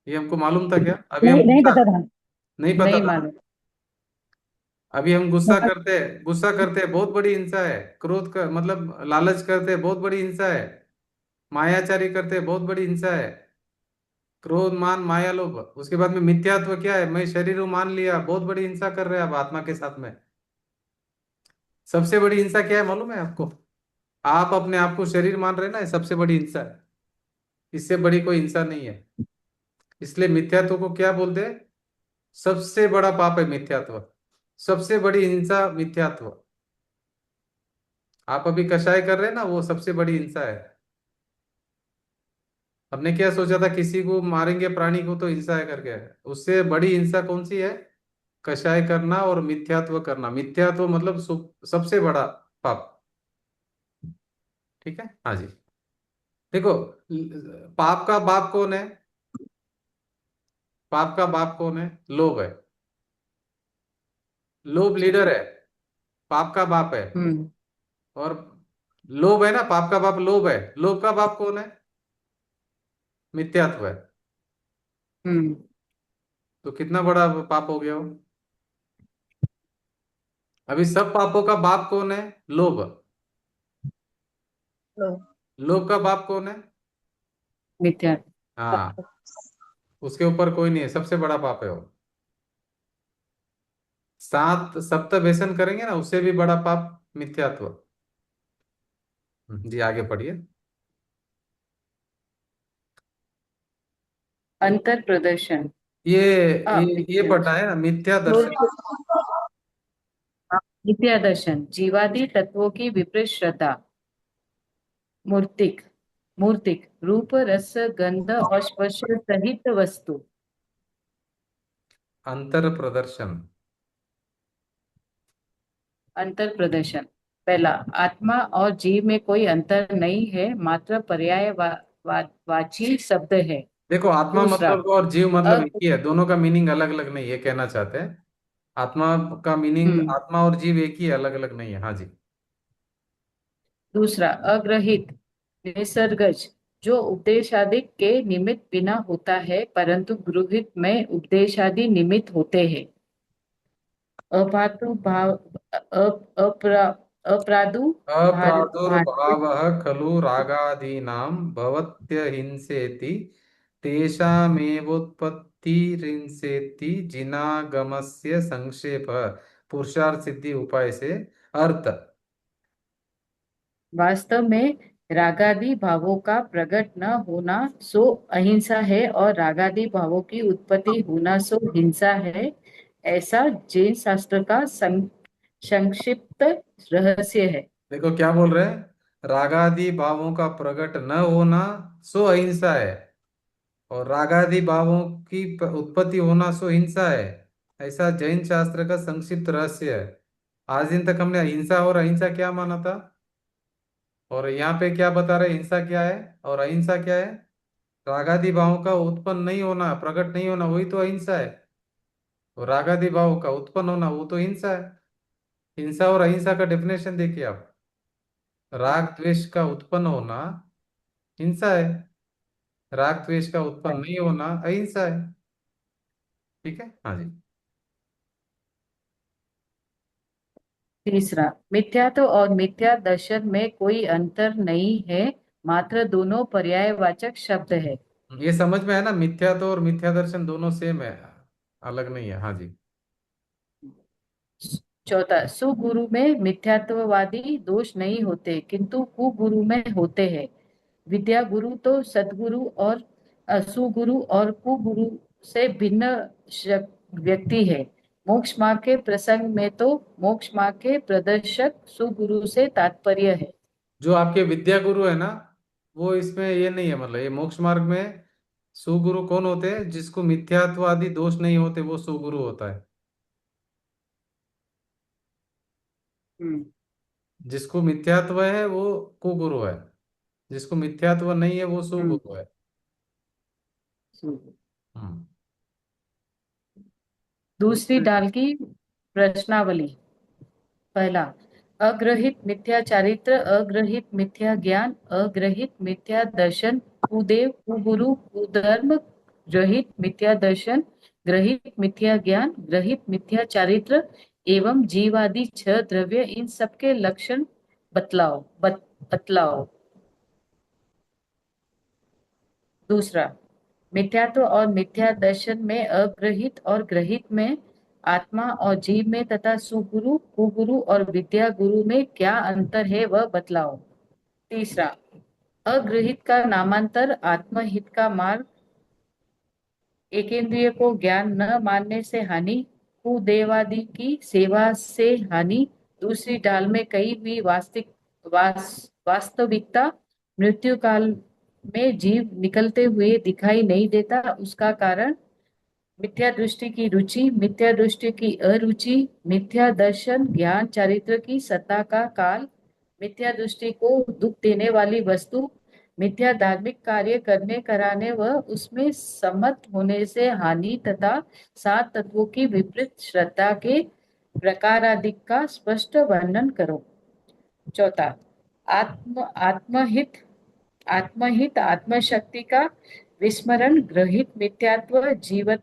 ये हमको मालूम था क्या? अभी हम नहीं नहीं गुस्सा, पता था। नहीं पता नहीं था। मालूम। अभी हम गुस्सा मतलब करते हैं, गुस्सा करते हैं, बहुत बड़ी हिंसा है। क्रोध का मतलब लालच करते हैं, बहुत बड़ी हिंसा है। मायाचारी करते हैं, बहुत बड़ी हिंसा है। क्रोध, मान, माया, लोभ, उसके बाद में मिथ्यात्व क्या है? मैं शरीर हूं मान लिया, बहुत बड़ी हिंसा कर रहे हैं आप आत्मा के साथ में। सबसे बड़ी हिंसा क्या है मालूम है आपको? आप अपने आप को शरीर मान रहे हैं ना, ये सबसे बड़ी हिंसा है। इससे बड़ी कोई हिंसा नहीं है। इसलिए मिथ्यात्व को क्या बोलते हैं? सबसे बड़ा पाप है मिथ्यात्व। सबसे बड़ी हिंसा मिथ्यात्व। आप अभी कषाय कर रहे हैं ना, वो सबसे बड़ी हिंसा है। हमने क्या सोचा था, किसी को मारेंगे प्राणी को तो हिंसा है करके। उससे बड़ी हिंसा कौन सी है? कषाय करना और मिथ्यात्व करना। मिथ्यात्व मतलब सबसे बड़ा पाप। ठीक है, हाँ जी। देखो, पाप का बाप कौन है? पाप का बाप कौन है? लोभ है। लोभ अच्छा। लीडर है, पाप का बाप है। हम्म। और लोभ है ना, पाप का बाप लोभ है। लोभ का बाप कौन है? मिथ्यात्व है। हम्म। तो कितना बड़ा पाप हो गया वो? अभी सब पापों का बाप कौन है? लोभ। लो। लोभ का बाप कौन है? मिथ्या। हाँ, उसके ऊपर कोई नहीं है, सबसे बड़ा पाप है वो। सात सप्त व्यसन करेंगे ना, उससे भी बड़ा पाप मिथ्यात्व। जी आगे पढ़िए। अंतर प्रदर्शन। ये ये मिथ्या। पढ़ना है ना, मिथ्या लोग। दर्शन। मिथ्या दर्शन जीवादि तत्वों की विपरीत श्रद्धा। मूर्तिक। मूर्तिक रूप रस गंध और स्पर्श सहित वस्तु। अंतर प्रदर्शन। अंतर प्रदर्शन। पहला, आत्मा और जीव में कोई अंतर नहीं है, मात्र पर्याय वाची शब्द है। देखो, आत्मा दूसरा, मतलब और जीव मतलब अ, एक ही है, दोनों का मीनिंग अलग अलग नहीं, ये कहना चाहते हैं। आत्मा का मीनिंग, हम्म। आत्मा और जीव एक ही है, अलग अलग नहीं है। हाँ जी। दूसरा, अग्रहित निसर्गज जो उपदेशादि के निमित्त बिना होता है, परंतु गृहित में उपदेशादि निमित्त होते हैं। अभातुभाव अप्रादुर्भाव। अप्रादुर्भावः खलु रागादीनां भवत्यहिंसेति तेषामेवोत्पत्तिरिंसेति जिनागमस्य संक्षेपः। पुरुषार्थ सिद्धि उपाय से अर्थ। वास्तव में रागादि भावों का प्रकट न होना सो अहिंसा है, और रागादि भावों की उत्पत्ति होना सो हिंसा है। ऐसा जैन शास्त्र का संक्षिप्त रहस्य है। देखो क्या बोल रहे हैं, रागादि भावों का प्रकट न होना सो अहिंसा है, और रागादि भावों की उत्पत्ति होना सो हिंसा है। ऐसा जैन शास्त्र का संक्षिप्त रहस्य है। आज दिन तक हमने हिंसा और अहिंसा क्या माना था, और यहाँ पे क्या बता रहे हैं, हिंसा क्या है और अहिंसा क्या है? रागादि भावों का उत्पन्न नहीं होना, प्रकट नहीं होना, वही तो अहिंसा है। और रागादि भाव का उत्पन्न होना, वो तो हिंसा है। हिंसा और अहिंसा का डेफिनेशन देखिए आप। राग द्वेष का उत्पन्न होना हिंसा है, राग द्वेष का उत्पन्न नहीं होना अहिंसा है। ठीक है, हाँ जी। तीसरा, मिथ्यात्व और मिथ्या दर्शन में कोई अंतर नहीं है, मात्र दोनों पर्यायवाचक शब्द है। ये समझ में है ना, मिथ्या तो और मिथ्या दर्शन दोनों सेम है, अलग नहीं है। हाँ जी। चौथा, सुगुरु में मिथ्यात्ववादी दोष नहीं होते, किंतु कुगुरु में होते हैं। विद्या गुरु तो सदगुरु और सुगुरु और कुगुरु से भिन्न व्यक्ति है। मोक्ष मार्ग के प्रसंग में तो मोक्ष मार्ग के प्रदर्शक सुगुरु से तात्पर्य है। जो आपके विद्या गुरु है ना, वो इसमें ये नहीं है, मतलब ये मोक्ष मार्ग में सुगुरु कौन होते हैं? जिसको मिथ्यात्व आदि दोष नहीं होते, वो सुगुरु होता है। हम्म। जिसको मिथ्यात्व है वो कुगुरु है, जिसको मिथ्यात्व नहीं है वो हम्म। सुगुरु है। सु- हम्म। दूसरी डाल की प्रश्नावली। पहला, अग्रहित मिथ्या चारित्र, अग्रहित मिथ्या ज्ञान, अग्रहित मिथ्या दर्शन, कुदेव कुगुरु कुधर्म, ग्रहित मिथ्या दर्शन, ग्रहित मिथ्या ज्ञान, ग्रहित मिथ्या चारित्र एवं जीवादि छह द्रव्य, इन सबके लक्षण बतलाओ। दूसरा, मिथ्यात्व और मिथ्या दर्शन में, अग्रहित और ग्रहित में, आत्मा और जीव में तथा सुगुरु कुगुरु और विद्या गुरु में क्या अंतर है वह बतलाओ। तीसरा, अग्रहित का नामांतर, आत्महित का मार्ग, एकेंद्रिय को ज्ञान न मानने से हानि, कुदेवादि की सेवा से हानि, दूसरी डाल में कही हुई वास्तविकता, मृत्यु काल में जीव निकलते हुए दिखाई नहीं देता, उसका कारण, मिथ्या दृष्टि की रुचि, मिथ्या दृष्टि की अरुचि, मिथ्या दर्शन ज्ञान चारित्र की सत्ता का काल, मिथ्या दृष्टि को दुख देने वाली वस्तु, मिथ्या धार्मिक कार्य करने कराने व उसमें सम्मत होने से हानि तथा सात तत्वों की विपरीत श्रद्धा के प्रकारादिक का स्पष्ट वर्णन करो। चौथा, आत्महित आत्महित आत्मशक्ति का विस्मरण, ग्रहित मिथ्यात्व, जीव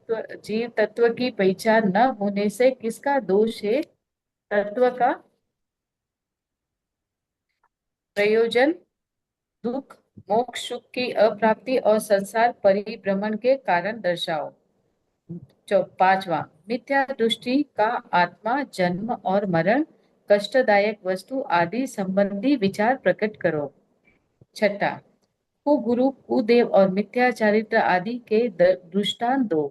तत्व की पहचान न होने से किसका दोष है, तत्व का प्रयोजन, दुख, मोक्ष सुख की अप्राप्ति और संसार परिभ्रमण के कारण दर्शाओ। पांचवा, मिथ्या दृष्टि का आत्मा, जन्म और मरण, कष्टदायक वस्तु आदि संबंधी विचार प्रकट करो। छठा, कुगुरु कुदेव और मिथ्या चारित्र आदि के दृष्टांत दो।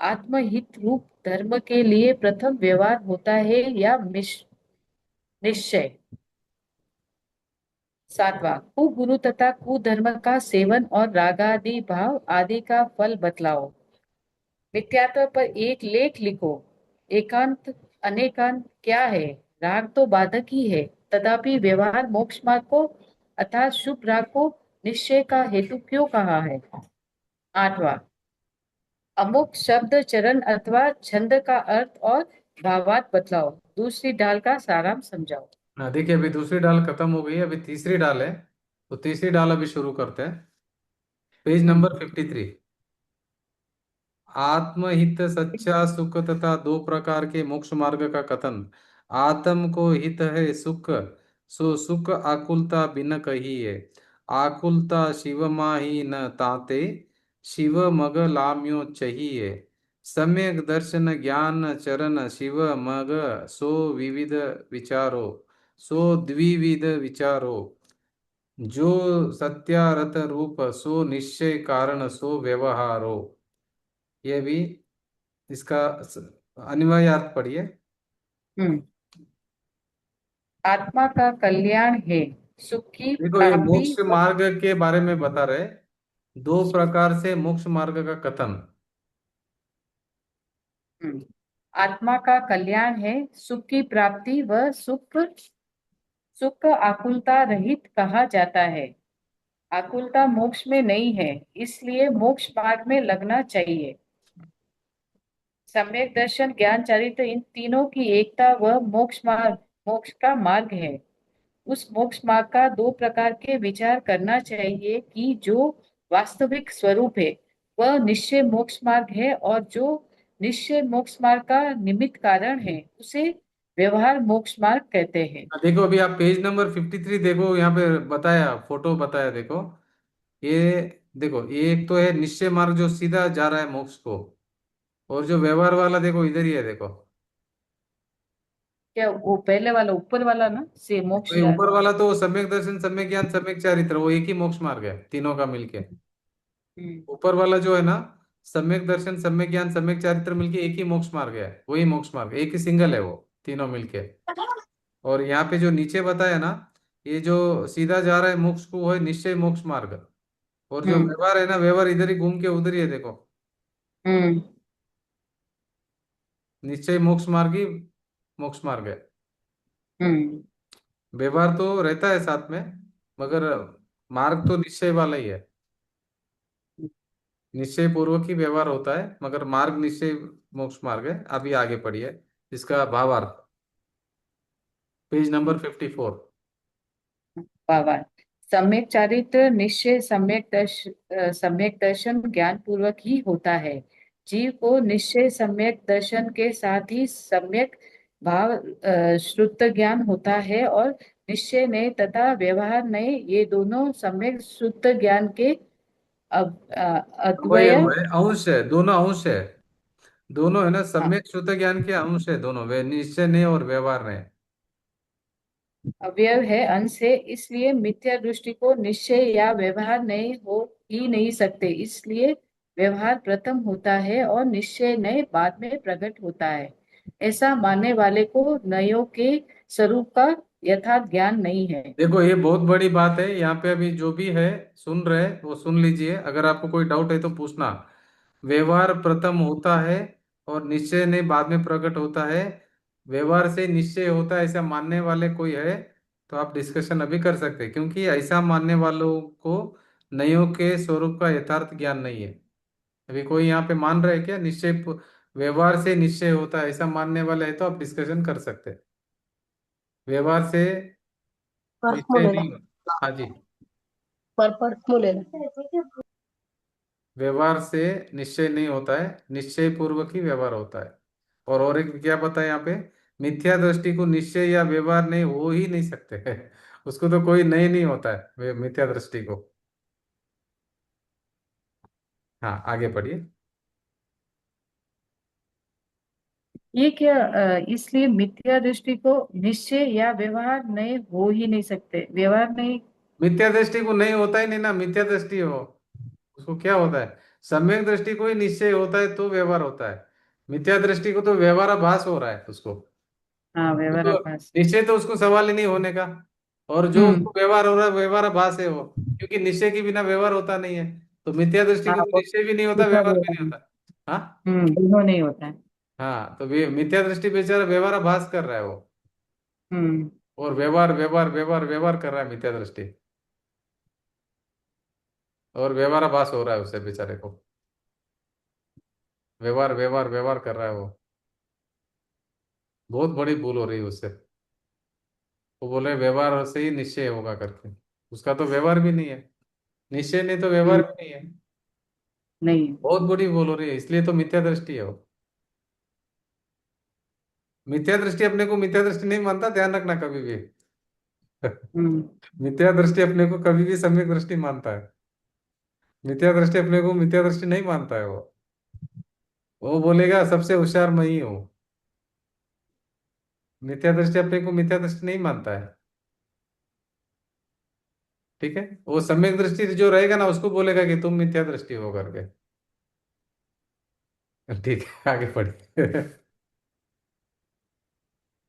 आत्महित रूप धर्म के लिए प्रथम व्यवहार होता है या निश्चय। सातवां, कुगुरु तथा कुधर्म का सेवन और रागादि भाव आदि का फल बतलाओ। मिथ्यात्व पर एक लेख लिखो। एकांत अनेकांत क्या है, राग तो बाधक ही है, तथापि व्यवहार मोक्ष मार्ग को अर्थात शुभ राग को निश्चय का हेतु क्यों कहा है। आठवां, अमुक शब्द चरण अथवा छंद का अर्थ और भावार्थ बतलाओ। दूसरी ढाल का सारांश समझाओ। हाँ देखिए, अभी दूसरी डाल खत्म हो गई है, अभी तीसरी डाल है। तो तीसरी डाल अभी शुरू करते हैं। Page number 53। आत्महित सच्चा सुख तथा दो प्रकार के मोक्ष मार्ग का कथन। आत्म को हित है सुख, सो सुख आकुलता बिन कही है। आकुलता शिव माही न ताते, शिव मग लाम्यो चाहिए। सम्यक दर्शन ज्ञान चरण शिव मग, सो विविध विचारो, सो द्विविध विचारो। जो सत्यारथ रूप सो निश्चय कारण सो व्यवहारो। ये भी इसका अनिवार्य अर्थ पढ़िए। हम्म आत्मा का कल्याण है, सुख की देखो, ये प्राप्ति मोक्ष मार्ग के बारे में बता रहे, दो प्रकार से मोक्ष मार्ग का कथन। हम्म, आत्मा का कल्याण है, सुख की प्राप्ति व सुख सुख आकुलता रहित कहा जाता है। आकुलता मोक्ष में नहीं है, इसलिए मोक्ष मार्ग में लगना चाहिए। सम्यक दर्शन ज्ञान चरित्र इन तीनों की एकता व मोक्ष का मार्ग है। उस मोक्ष मार्ग का दो प्रकार के विचार करना चाहिए कि जो वास्तविक स्वरूप है वह निश्चय मोक्ष मार्ग है, और जो निश्चय मोक्ष मार्ग का निमित्त कारण है उसे व्यवहार मोक्ष मार्ग कहते हैं। देखो, अभी आप पेज नंबर 53 देखो, यहाँ पे बताया, फोटो बताया, देखो ये। देखो, ये एक तो है निश्चय मार्ग जो सीधा जा रहा है मोक्ष को, और जो व्यवहार वाला देखो इधर ही है, देखो। क्या वो पहले वाला ऊपर वाला ना से तो मोक्ष ये जा। ऊपर वाला तो सम्यक दर्शन सम्यक ज्ञान सम्यक चारित्र, वो एक ही मोक्ष मार्ग है तीनों का मिलके। हम्म ऊपर वाला जो है ना, सम्यक दर्शन सम्यक ज्ञान सम्यक चारित्र मिलके एक ही मोक्ष मार्ग है, वही मोक्ष मार्ग, एक ही सिंगल है वो, तीनों मिलके। और यहाँ पे जो नीचे बताया ना, ये जो सीधा जा रहा है मोक्ष को, वो है निश्चय मोक्ष मार्ग। और जो हम्म व्यवहार है ना, व्यवहार इधर ही घूम के उधर ही है, देखो। हम्म निश्चय मोक्ष मार्ग ही मोक्ष मार्ग है। हम्म व्यवहार तो रहता है साथ में, मगर मार्ग तो निश्चय वाला ही है। निश्चय पूर्वक ही व्यवहार होता है, मगर मार्ग निश्चय मोक्ष मार्ग है। अभी आगे पढ़िए इसका भावार्थ। Page number 54। वाह। सम्यक चारित्र निश्चय सम्यक दर्शन ज्ञान पूर्वक ही होता है। जीव को निश्चय सम्यक दर्शन के साथ ही सम्यक भाव श्रुत ज्ञान होता है, और निश्चय ने तथा व्यवहार ने ये दोनों सम्यक श्रुत ज्ञान के अद्वय अवयव है, अंश है, दोनों अंश है। दोनों है ना, सम्यक श्रुत ज्ञान के अंश है दोनों, वे निश्चय नहीं और व्यवहार नहीं। अवयव है, अंश है, इसलिए मिथ्या दृष्टि को निश्चय या व्यवहार नहीं हो ही नहीं सकते। इसलिए व्यवहार प्रथम होता है और निश्चय नए बाद में प्रकट होता है। ऐसा मानने वाले को नयों के स्वरूप का यथार्थ ज्ञान नहीं है। देखो ये बहुत बड़ी बात है, यहाँ पे अभी जो भी है सुन रहे वो सुन लीजिए, अगर आपको कोई डाउट है तो पूछना। व्यवहार प्रथम होता है और निश्चय ने बाद में प्रकट होता है। व्यवहार से निश्चय होता है ऐसा मानने वाले कोई है तो आप डिस्कशन अभी कर सकते हैं, क्योंकि ऐसा मानने वालों को नयों के स्वरूप का यथार्थ ज्ञान नहीं है। अभी कोई यहाँ पे मान रहे हैं क्या व्यवहार से निश्चय होता है ऐसा मानने वाले है तो आप डिस्कशन कर सकते हैं। व्यवहार से पर्सनल निश्चय लेना, नहीं होता। हाँ जी। पर पर्सनल लेना। व्यवहार से निश्चय नहीं होता है, निश्चय पूर्वक ही व्यवहार होता है। और एक क्या पता है यहाँ पे, मिथ्या दृष्टि को निश्चय या व्यवहार नहीं हो ही नहीं सकते है। उसको तो कोई नहीं होता है मिथ्या दृष्टि को। हाँ आगे पढ़िए। ये क्या इसलिए मिथ्या दृष्टि को निश्चय या व्यवहार नहीं हो ही नहीं सकते। व्यवहार नहीं। मिथ्या दृष्टि को नहीं होता ही नहीं ना, मिथ्या दृष्टि हो उसको क्या होता है, सम्यक दृष्टि को ही निश्चय होता है तो व्यवहार होता है। मिथ्या दृष्टि को तो व्यवहाराभास हो रहा है उसको। हाँ, व्यवहार तो आभास। निश्चय तो उसको सवाल ही नहीं होने का। और जो हम्म। उसको व्यवहार हो रहा है व्यवहाराभास है वो, क्योंकि निश्चय के बिना व्यवहार होता नहीं है। तो मिथ्या दृष्टि हाँ, को तो वो निश्चय भी नहीं होता, दूसरा व्यवहार भी नहीं व्यवहार है। होता। हाँ। दोनों नहीं होता है। हाँ तो मिथ्या दृष्टि बेचारा व्यवहाराभास कर रहा है वो, हम्म। और व्यवहार व्यवहार व्यवहार व्यवहार कर रहा है मिथ्या दृष्टि, और व्यवहाराभास हो रहा है उससे बेचारे को। व्यवहार व्यवहार व्यवहार कर रहा है वो, बहुत बड़ी भूल हो रही है उससे। वो बोले व्यवहार से ही निश्चय होगा करके, उसका तो व्यवहार भी नहीं है, निश्चय नहीं तो व्यवहार हम्म। भी नहीं है। नहीं। बहुत बड़ी भूल हो रही है, इसलिए तो मिथ्या दृष्टि है वो। मिथ्या दृष्टि अपने को मिथ्या दृष्टि नहीं मानता, ध्यान रखना कभी भी। हम्म। मिथ्या दृष्टि अपने को कभी भी सम्यक दृष्टि मानता है, मिथ्या दृष्टि अपने को मिथ्या दृष्टि नहीं मानता है वो बोलेगा सबसे होशियार मैं ही हूँ। मिथ्या दृष्टि अपने को मिथ्या दृष्टि नहीं मानता है। ठीक है, वो सम्यक दृष्टि जो रहेगा ना उसको बोलेगा कि तुम मिथ्या दृष्टि हो करके। ठीक है आगे पढ़िए।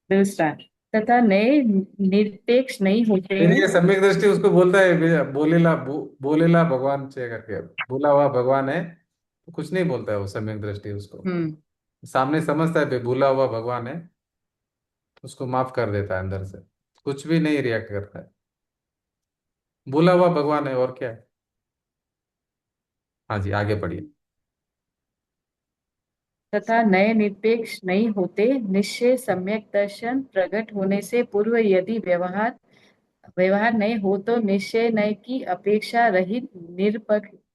दूसरा, तथा नए निरपेक्ष नहीं होते फिर हैं। ये सम्यक दृष्टि उसको बोलता है बोलेला भगवान से करके, बोला हुआ भगवान है तो कुछ नहीं बोलता है वो सम्यक दृष्टि उसको। हम्म। सामने समझता है भूला हुआ भगवान है, उसको माफ कर देता है अंदर से, कुछ भी नहीं रिएक्ट करता है। भूला हुआ भगवान है और क्या है। हाँ जी आगे बढ़िए। तथा नए निरपेक्ष नहीं होते। निश्चय सम्यक दर्शन प्रकट होने से पूर्व यदि व्यवहार व्यवहार नहीं हो तो निश्चय नय की अपेक्षा रहित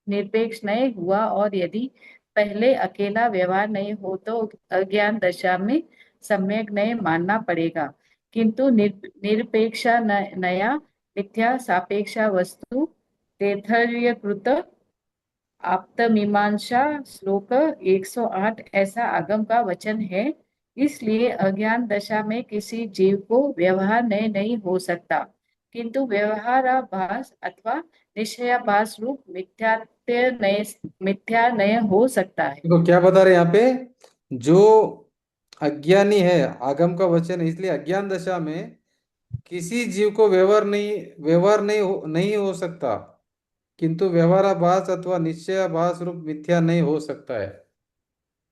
निरपेक्ष नय हुआ, और यदि पहले अकेला व्यवहार नहीं हो तो अज्ञान दशा में सम्यक नय मानना पड़ेगा। किंतु निरपेक्षा नया मिथ्या सापेक्षा वस्तु तैथर्यकृत आप्तमीमांसा श्लोक 108 ऐसा आगम का वचन है। इसलिए अज्ञान दशा में किसी जीव को व्यवहार नय नहीं हो सकता, किंतु व्यवहाराभास अथवा निश्चयाभास रूप मिथ्या नय हो सकता है। देखो क्या बता रहे हैं यहाँ पे, जो अज्ञानी है, आगम का वचन है, इसलिए अज्ञान दशा में किसी जीव को व्यवहार नहीं हो सकता, किंतु व्यवहाराभास अथवा निश्चयाभास रूप मिथ्या नहीं हो सकता है।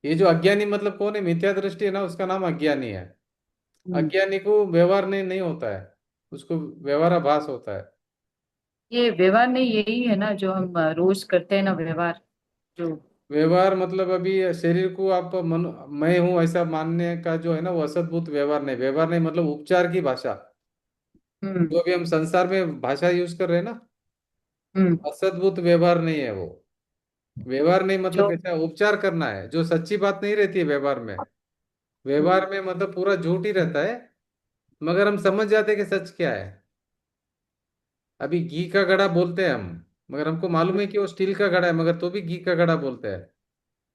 ये जो अज्ञानी मतलब कौन है, मिथ्या दृष्टि है ना, उसका नाम अज्ञानी है। हम्म। अज्ञानी को व्यवहार नहीं होता है, उसको व्यवहाराभास होता है। ये व्यवहार नहीं, यही है ना जो हम रोज करते हैं ना व्यवहार, जो व्यवहार मतलब अभी शरीर को आप मैं हूं ऐसा मानने का जो है ना वो असद्भुत व्यवहार नहीं। व्यवहार नहीं मतलब उपचार की भाषा, हम्म। जो भी हम संसार में भाषा यूज कर रहे हैं ना, हम्म। असद्भुत व्यवहार नहीं है वो। व्यवहार नहीं मतलब जो कैसा उपचार करना है, जो सच्ची बात नहीं रहती है व्यवहार में। व्यवहार में मतलब पूरा झूठ ही रहता है, मगर हम समझ जाते हैं कि सच क्या है। अभी घी का घड़ा बोलते हैं हम, मगर हमको मालूम है कि वो स्टील का घड़ा है, मगर तो भी घी का घड़ा बोलते हैं।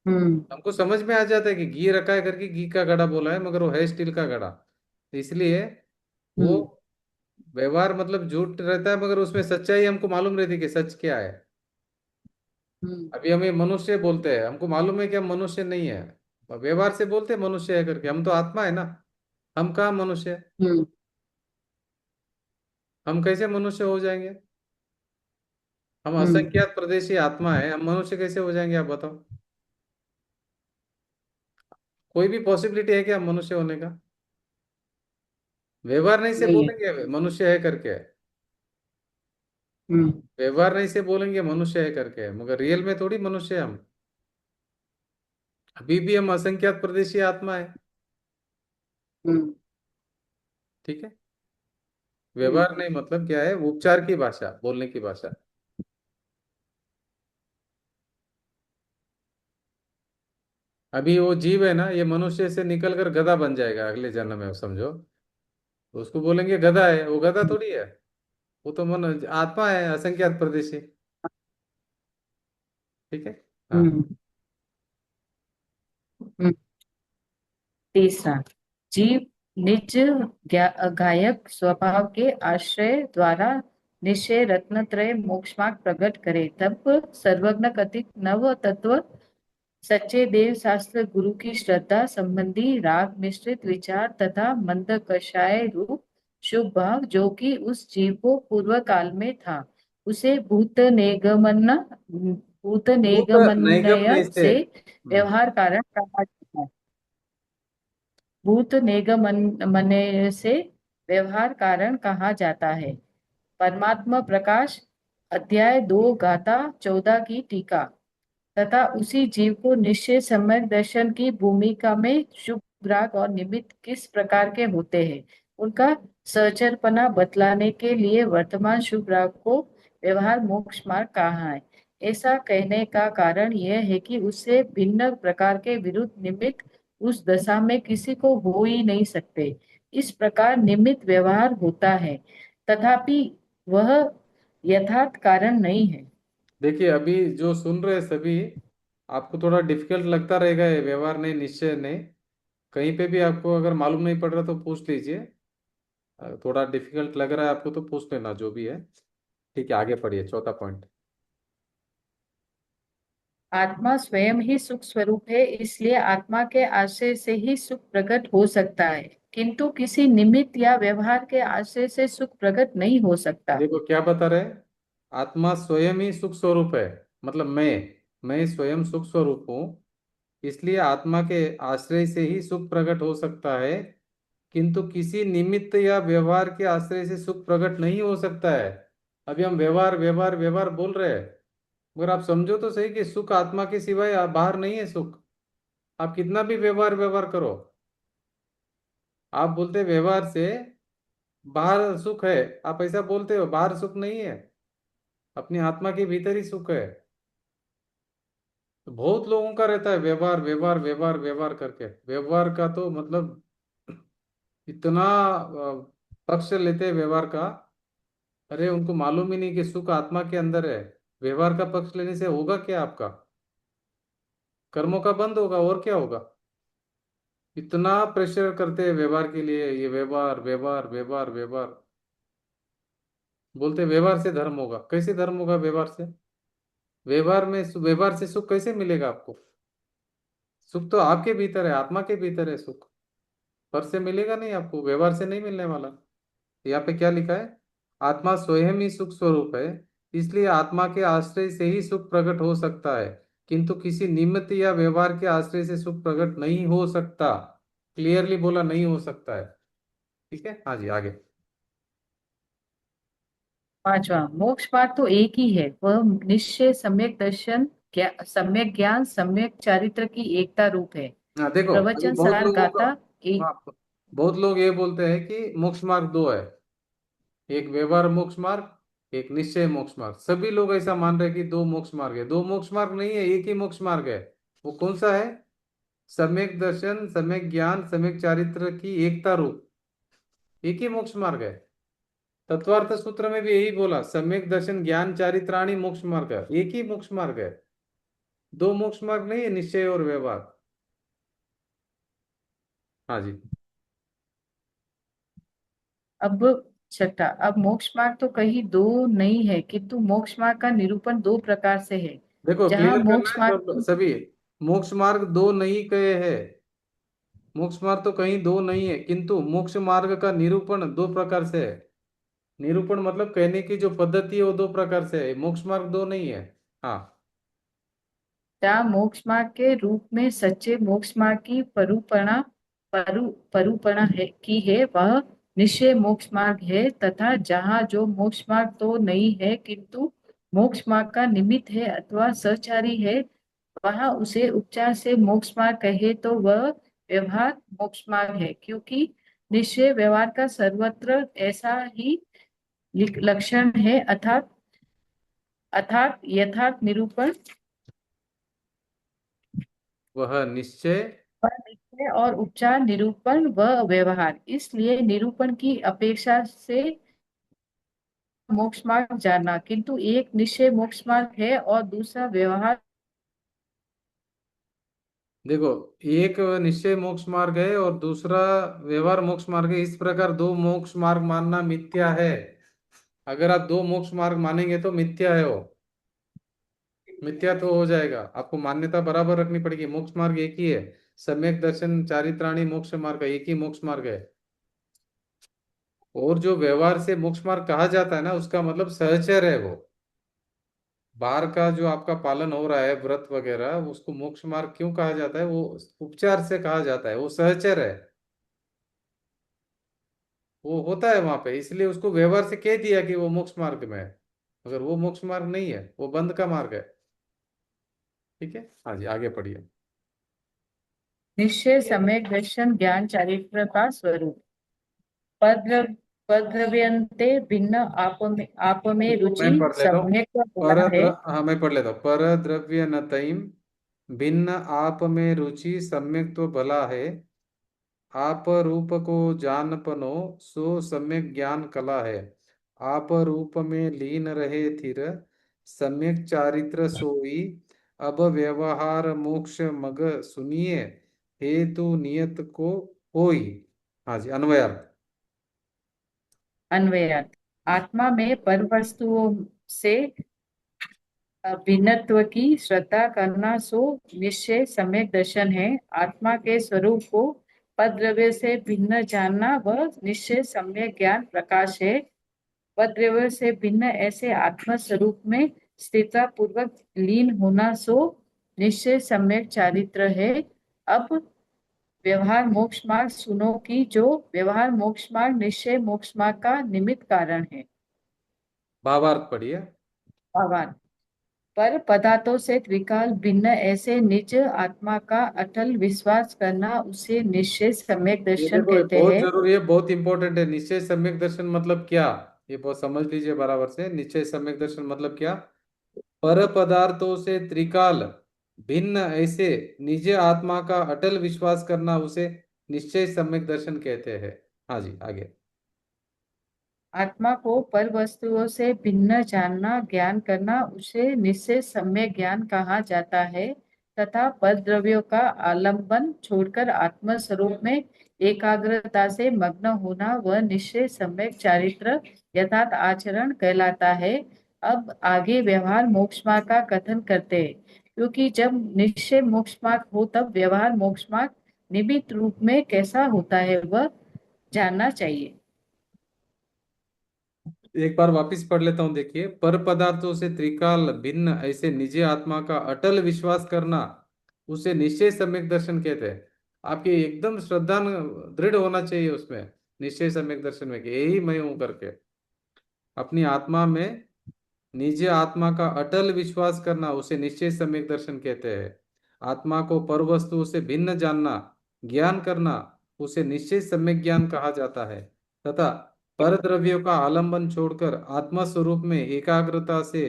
हम्म। हमको समझ में आ जाता है कि घी रखा है करके घी का घड़ा बोला है, मगर वो है स्टील का घड़ा। तो इसलिए वो हम्म। व्यवहार मतलब झूठ रहता है, मगर उसमें सच्चाई हमको मालूम रहती है कि सच क्या है। हम्म। अभी हमें मनुष्य बोलते हैं, हमको मालूम है कि हम मनुष्य नहीं है। व्यवहार से बोलते हैं मनुष्य है करके, हम तो आत्मा है ना। हम कहाँ मनुष्य है? हम्म। हम कैसे मनुष्य हो जाएंगे? हम हम्म। असंख्यात प्रदेशी आत्मा है, हम मनुष्य कैसे हो जाएंगे आप बताओ। कोई भी पॉसिबिलिटी है क्या मनुष्य होने का? व्यवहार नहीं से नहीं है। बोलेंगे मनुष्य है करके। हम्म। व्यवहार नहीं से बोलेंगे मनुष्य है करके, मगर रियल में थोड़ी मनुष्य है हम। अभी भी हम असंख्यात प्रदेशी आत्मा है। हम्म। ठीक है। हम्म। व्यवहार नहीं मतलब क्या है, उपचार की भाषा, बोलने की भाषा। अभी वो जीव है ना, ये मनुष्य से निकल कर गधा बन जाएगा अगले जन्म में, समझो। तो उसको बोलेंगे गधा है, वो गधा थोड़ी है। वो तो मन आत्मा है, असंख्यात प्रदेशी। ठीक है। हाँ। हम्म। हम्म। तीसरा, जीव निज गायक स्वभाव के आश्रय द्वारा निश्चय रत्नत्रय मोक्ष मार्ग प्रकट करे, तब सर्वज्ञ कथित नव तत्व सच्चे देव शास्त्र गुरु की श्रद्धा संबंधी राग मिश्रित विचार तथा मंद कषाय रूप शुभ भाव जो कि उस जीव को पूर्व काल में था, उसे भूत भूत नैगम निगमनय नहीं से। से व्यवहार कारण कहा जाता है। भूत निगमन से व्यवहार कारण कहा जाता है। परमात्मा प्रकाश अध्याय 2 गाथा 14 की टीका। तथा उसी जीव को निश्चय सम्यक दर्शन की भूमिका में शुभ राग और निमित्त किस प्रकार के होते हैं, उनका सहचरपना बतलाने के लिए वर्तमान शुभ राग को व्यवहार मोक्ष मार्ग कहा है। ऐसा कहने का कारण यह है कि उससे भिन्न प्रकार के विरुद्ध निमित्त उस दशा में किसी को हो ही नहीं सकते। इस प्रकार निमित्त व्यवहार होता है, तथापि वह यथार्थ कारण नहीं है। देखिए अभी जो सुन रहे हैं सभी, आपको थोड़ा डिफिकल्ट लगता रहेगा ये व्यवहार नहीं निश्चय नहीं। कहीं पे भी आपको अगर मालूम नहीं पड़ रहा तो पूछ लीजिए। थोड़ा डिफिकल्ट लग रहा है आपको तो पूछ लेना जो भी है। ठीक है, आगे पढ़िए, चौथा पॉइंट। आत्मा स्वयं ही सुख स्वरूप है, इसलिए आत्मा के आश्रय से ही सुख प्रकट हो सकता है, किंतु किसी निमित्त या व्यवहार के आश्रय से सुख प्रकट नहीं हो सकता। देखो क्या बता रहे हैं। आत्मा स्वयं ही सुख स्वरूप है, मतलब मैं स्वयं सुख स्वरूप हूँ। इसलिए आत्मा के आश्रय से ही सुख प्रकट हो सकता है, किंतु किसी निमित्त या व्यवहार के आश्रय से सुख प्रकट नहीं हो सकता है। अभी हम व्यवहार व्यवहार व्यवहार बोल रहे हैं, मगर आप समझो तो सही कि सुख आत्मा के सिवाय बाहर नहीं है सुख। आप कितना भी व्यवहार व्यवहार करो, आप बोलते व्यवहार से बाहर सुख है, आप ऐसा बोलते हो, बाहर सुख नहीं है। अपनी आत्मा के भीतर ही सुख है। तो बहुत लोगों का रहता है व्यवहार व्यवहार व्यवहार व्यवहार करके, व्यवहार का तो मतलब इतना पक्ष लेते हैं व्यवहार का। अरे उनको मालूम ही नहीं कि सुख आत्मा के अंदर है। व्यवहार का पक्ष लेने से होगा क्या आपका? कर्मों का बंद होगा, और क्या होगा? इतना प्रेशर करते हैं व्यवहार के लिए, ये व्यवहार व्यवहार व्यवहार व्यवहार। बोलते हैं, व्यवहार से धर्म होगा, कैसे धर्म होगा व्यवहार से? व्यवहार से सुख कैसे मिलेगा आपको? सुख तो आपके भीतर है, आत्मा के भीतर है सुख। पर से मिलेगा नहीं आपको, व्यवहार से नहीं मिलने वाला। यहाँ पे क्या लिखा है? आत्मा स्वयं ही सुख स्वरूप है, इसलिए आत्मा के आश्रय से ही सुख प्रकट हो सकता है, किंतु किसी निमित्त या व्यवहार के आश्रय से सुख प्रकट नहीं हो सकता। क्लियरली बोला, नहीं हो सकता है। ठीक है, हाँ जी, आगे। पांचवा, मोक्ष मार्ग तो एक ही है, वह निश्चय सम्यक दर्शन सम्यक ज्ञान सम्यक चारित्र की एकता रूप है। हाँ देखो, अभी प्रवचन बहुत सार लोगों का, गाथा एक। हाँ, बहुत लोग ये बोलते हैं कि मोक्ष मार्ग दो है। एक व्यवहार मोक्ष मार्ग, एक निश्चय मोक्ष मार्ग। सभी लोग ऐसा मान रहे हैं कि दो मोक्ष मार्ग है। दो मोक्ष मार्ग नहीं है, एक ही मोक्ष मार्ग है। वो कौन सा है? सम्यक दर्शन, सम्यक ज्ञान, सम्यक चारित्र की एकता रूप एक ही मोक्ष मार्ग है। तत्वार्थ सूत्र में भी यही बोला, सम्यक दर्शन ज्ञान चारित्राणी मोक्ष मार्ग है, एक ही मोक्ष मार्ग है। दो मोक्ष मार्ग नहीं है, निश्चय और व्यवहार। हाँ जी। अब छठा, अब मोक्ष मार्ग तो कहीं दो नहीं है, किंतु मोक्ष मार्ग का निरूपण दो प्रकार से है। देखो जहाँ क्लियर करना मोक्ष है मार्ग, सभी। मोक्ष मार्ग दो नहीं कहे हैं। मोक्ष मार्ग तो कहीं दो नहीं है, किंतु मोक्ष मार्ग का निरूपण दो प्रकार से है। निरूपण मतलब कहने की जो पद्धति है वो दो प्रकार से है, मोक्ष मार्ग दो नहीं है। हाँ। जहाँ मोक्ष मार्ग के रूप में सच्चे मोक्ष मार्ग की परूपणा है की है, वह निश्चय मोक्ष मार्ग है। तथा जहाँ जो मोक्ष मार्ग तो नहीं है, किंतु मोक्ष मार्ग का निमित्त है अथवा सहचारी है, वहाँ उसे उपचार से मोक्ष मार्ग कहे तो वह व्यवहार मोक्ष मार्ग है। क्योंकि निश्चय व्यवहार का सर्वत्र ऐसा ही लक्षण है, अर्थात अर्थात यथार्थ निरूपण, वह निश्चय। वह निश्चय और उपचार निरूपण व व्यवहार, इसलिए निरूपण की अपेक्षा से मोक्ष मार्ग जानना, किंतु एक निश्चय मोक्ष मार्ग है और दूसरा व्यवहार। देखो, एक निश्चय मोक्ष मार्ग है और दूसरा व्यवहार मोक्ष मार्ग है, इस प्रकार दो मोक्ष मार्ग मानना मिथ्या है। अगर आप दो मोक्ष मार्ग मानेंगे तो मिथ्या है वो। मिथ्या तो हो जाएगा, आपको मान्यता बराबर रखनी पड़ेगी। मोक्ष मार्ग एक ही है। सम्यक दर्शन चारित्राणी मोक्ष मार्ग है, एक ही मोक्ष मार्ग है। और जो व्यवहार से मोक्ष मार्ग कहा जाता है ना, उसका मतलब सहचर है वो। बाहर का जो आपका पालन हो रहा है, व्रत वगैरह, उसको मोक्ष मार्ग क्यों कहा जाता है? वो उपचार से कहा जाता है, वो सहचर है, वो होता है वहां पे, इसलिए उसको व्यवहार से कह दिया कि वो मोक्ष मार्ग में है। मगर वो मोक्ष मार्ग नहीं है, वो बंद का मार्ग है। ठीक है, हाँ जी, आगे पढ़िए। निश्चय सम्यक दर्शन ज्ञान चारित्र का स्वरूप। पद्र पद्रव्यन्ते भिन्न आप में रुचि मैं पढ़ लेता हूँ। सम्यक का बोला है। हाँ, मैं पढ़ लेता हूँ। पर द्रव्य न तईम भिन्न आप में रुचि सम्यक तो भला है। आप रूप को जानपनो सो सम्यक ज्ञान कला है। आप रूप में लीन रहे थिर सम्यक चारित्र सोई। अब व्यवहार मोक्ष मग सुनिए हेतु नियत को होई। हाँ जी, अन्वयार्थ। अन्वयार्थ, आत्मा में पर वस्तुओं से भिन्नत्व की श्रद्धा करना सो निश्चय सम्यक दर्शन है। आत्मा के स्वरूप को पद्रव्य से भिन्न जानना वह निश्चय सम्यक ज्ञान प्रकाश है। पद्रव्य से भिन्न ऐसे आत्म स्वरूप में स्थिरता पूर्वक लीन होना सो निश्चय सम्यक चारित्र है। अब व्यवहार मोक्ष मार्ग सुनो कि जो व्यवहार मोक्ष मार्ग निश्चय मोक्ष मार्ग का निमित्त कारण है। भावार्थ पढ़िए। भावार्थ, पर पदार्थों से त्रिकाल भिन्न ऐसे निज आत्मा का अटल विश्वास करना उसे निश्चय सम्यक ये दर्शन देखो, ये कहते बहुत हैं। जरूरी है, बहुत इंपॉर्टेंट है। निश्चय सम्यक दर्शन मतलब क्या? ये बहुत समझ लीजिए बराबर से। निश्चय सम्यक दर्शन मतलब क्या? पर पदार्थों से त्रिकाल भिन्न ऐसे निज आत्मा का अटल विश्वास करना उसे निश्चय सम्यक दर्शन कहते हैं। हाँ जी, आगे। आत्मा को पर वस्तुओं से भिन्न जानना ज्ञान करना उसे निश्चय सम्यक ज्ञान कहा जाता है। तथा पद द्रव्यों का आलंबन छोड़कर आत्म स्वरूप में एकाग्रता से मग्न होना वह निश्चय सम्यक चारित्र यथार्थ आचरण कहलाता है। अब आगे व्यवहार मोक्ष मार्ग का कथन करते हैं, क्योंकि जब निश्चय मोक्ष मार्ग हो तब व्यवहार मोक्ष मार्ग निमित्त रूप में कैसा होता है वह जानना चाहिए। एक बार वापिस पढ़ लेता हूँ, देखिए। पर पदार्थों से त्रिकाल भिन्न ऐसे निज आत्मा का अटल विश्वास करना उसे निश्चय सम्यक दर्शन कहते हैं। आपकी एकदम श्रद्धा दृढ़ होना चाहिए उसमें, निश्चय सम्यक दर्शन में, कि यही मैं हूं करके। अपनी आत्मा में निज आत्मा का अटल विश्वास करना उसे निश्चय सम्यक दर्शन कहते हैं। आत्मा को पर वस्तु से भिन्न जानना ज्ञान करना उसे निश्चय सम्यक ज्ञान कहा जाता है। तथा पर द्रव्यों का आलंबन छोड़कर आत्मा स्वरूप में एकाग्रता से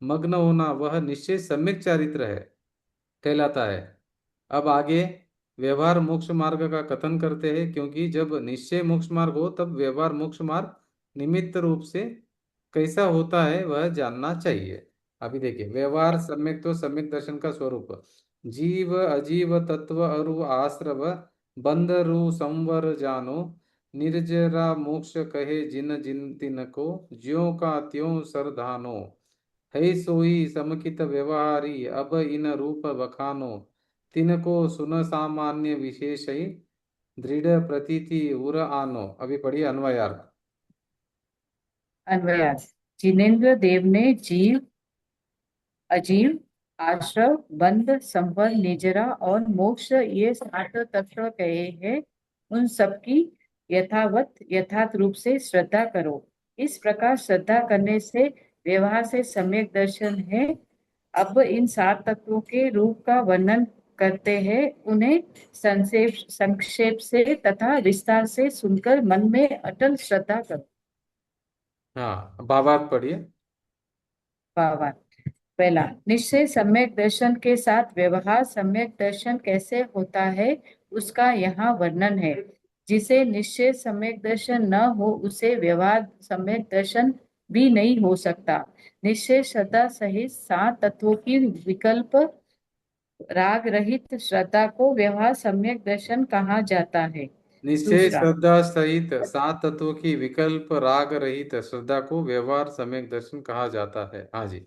मग्न होना वह निश्चय सम्यक चारित्र है कहलाता है। अब आगे व्यवहार मोक्ष मार्ग का कथन करते हैं, क्योंकि जब निश्चय मोक्ष मार्ग हो तब व्यवहार मोक्ष मार्ग निमित्त रूप से कैसा होता है वह जानना चाहिए। अभी देखिए, व्यवहार सम्यक तो सम्यक दर्शन का स्वरूप जीव अजीव तत्व अरु आश्रव बंध रु संवर जानो निर्जरा मोक्ष कहे जिन जिन तिन को ज्यों का त्यों सरधानो है सोई समकित व्यवहारी अब इन रूप बखानो तिनको सुन सामान्य विशेष ही दृढ़ प्रतीति उर आनो। अभी पढ़िए अन्वयार्थ। अन्वयार्थ। जिनेन्द्र देव ने जीव अजीव आश्रव बंध संवर निजरा और मोक्ष ये सात तत्व कहे हैं, उन सबकी यथार्थ रूप से श्रद्धा करो। इस प्रकार श्रद्धा करने से व्यवहार से सम्यक दर्शन है। अब इन सात तत्वों के रूप का वर्णन करते हैं, उन्हें संक्षेप से तथा विस्तार से सुनकर मन में अटल श्रद्धा करो। हाँ, भावार्थ पढ़िए। भावार्थ। पहला, निश्चय सम्यक दर्शन के साथ व्यवहार सम्यक दर्शन कैसे होता है उसका यहाँ वर्णन है। जिसे निश्चय सम्यक दर्शन न हो उसे व्यवहार सम्यक दर्शन भी नहीं हो सकता। निश्चय श्रद्धा सहित सात तत्वों की विकल्प राग रहित श्रद्धा को व्यवहार सम्यक दर्शन कहा जाता है। निश्चय दूसरा, श्रद्धा सहित सात तत्वों की विकल्प राग रहित श्रद्धा को व्यवहार सम्यक दर्शन कहा जाता है। हाँ जी,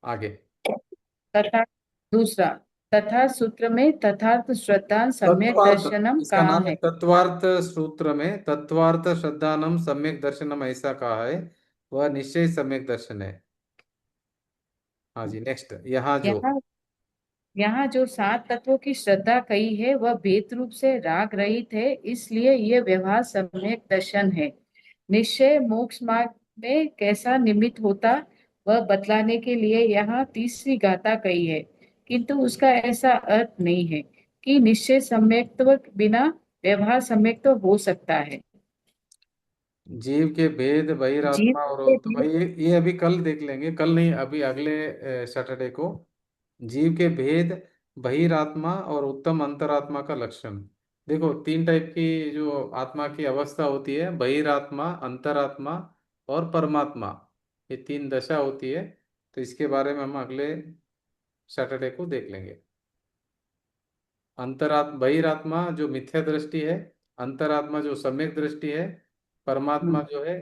आगे। तथा दूसरा, तथा सूत्र में तथार्थ श्रद्धा सम्यक तत्वार्थ, दर्शनम इसका कहा नाम है है। तत्वार्थ सूत्र में तत्वार्थ श्रद्धानम सम्यक दर्शनम ऐसा कहा है, वह निश्चय सम्यक दर्शन है। हाँ जी, नेक्स्ट। यहाँ जो यहाँ यहाँ जो सात तत्वों की श्रद्धा कही है वह भेद रूप से राग रहित है, इसलिए यह व्यवहार सम्यक दर्शन है। निश्चय मोक्ष मार्ग में कैसा निमित्त होता वह बतलाने के लिए यहाँ तीसरी गाथा कही है, किंतु उसका ऐसा अर्थ नहीं है कि निश्चय सम्यक्त्व बिना व्यवहार सम्यक तो हो सकता है। जीव के भेद जीव बहिरात्मा और के तो भेद। भाई ये अभी कल देख लेंगे, कल नहीं, अभी अगले सैटरडे को। जीव के भेद बहिरात्मा और उत्तम अंतरात्मा का लक्षण। देखो, तीन टाइप की जो आत्मा की अवस्था होती है, बहिरात्मा, अंतरात्मा और परमात्मा, ये तीन दशा होती है। तो इसके बारे में हम अगले सैटरडे को देख लेंगे। बहिरात्मा जो मिथ्या दृष्टि है, अंतरात्मा जो सम्यक दृष्टि है, परमात्मा जो है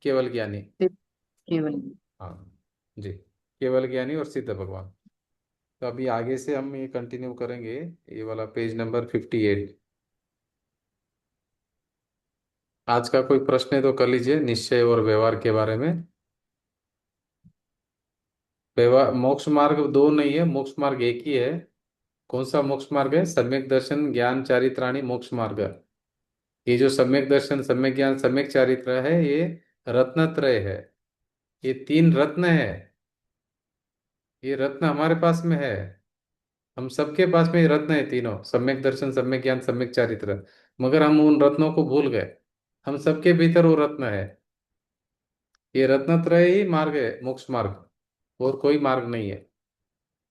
केवल ज्ञानी। केवल। हाँ जी, केवल ज्ञानी और सिद्ध भगवान। तो अभी आगे से हम ये कंटिन्यू करेंगे, ये वाला पेज नंबर 58। आज का कोई प्रश्न है तो कर लीजिए, निश्चय और व्यवहार के बारे में। व्यवहार मोक्ष मार्ग दो नहीं है, मोक्ष मार्ग एक ही है। कौन सा मोक्ष मार्ग है? सम्यक दर्शन ज्ञान चारित्राणी मोक्ष मार्ग। ये जो सम्यक दर्शन सम्यक ज्ञान सम्यक चारित्र है, ये रत्नत्रय है। ये तीन रत्न है। ये रत्न हमारे पास में है, हम सबके पास में ये रत्न है तीनों, सम्यक दर्शन सम्यक ज्ञान सम्यक चारित्र। मगर हम उन रत्नों को भूल गए। हम सबके भीतर वो रत्न है। ये रत्नत्रय ही मार्ग है, मोक्ष मार्ग, और कोई मार्ग नहीं है।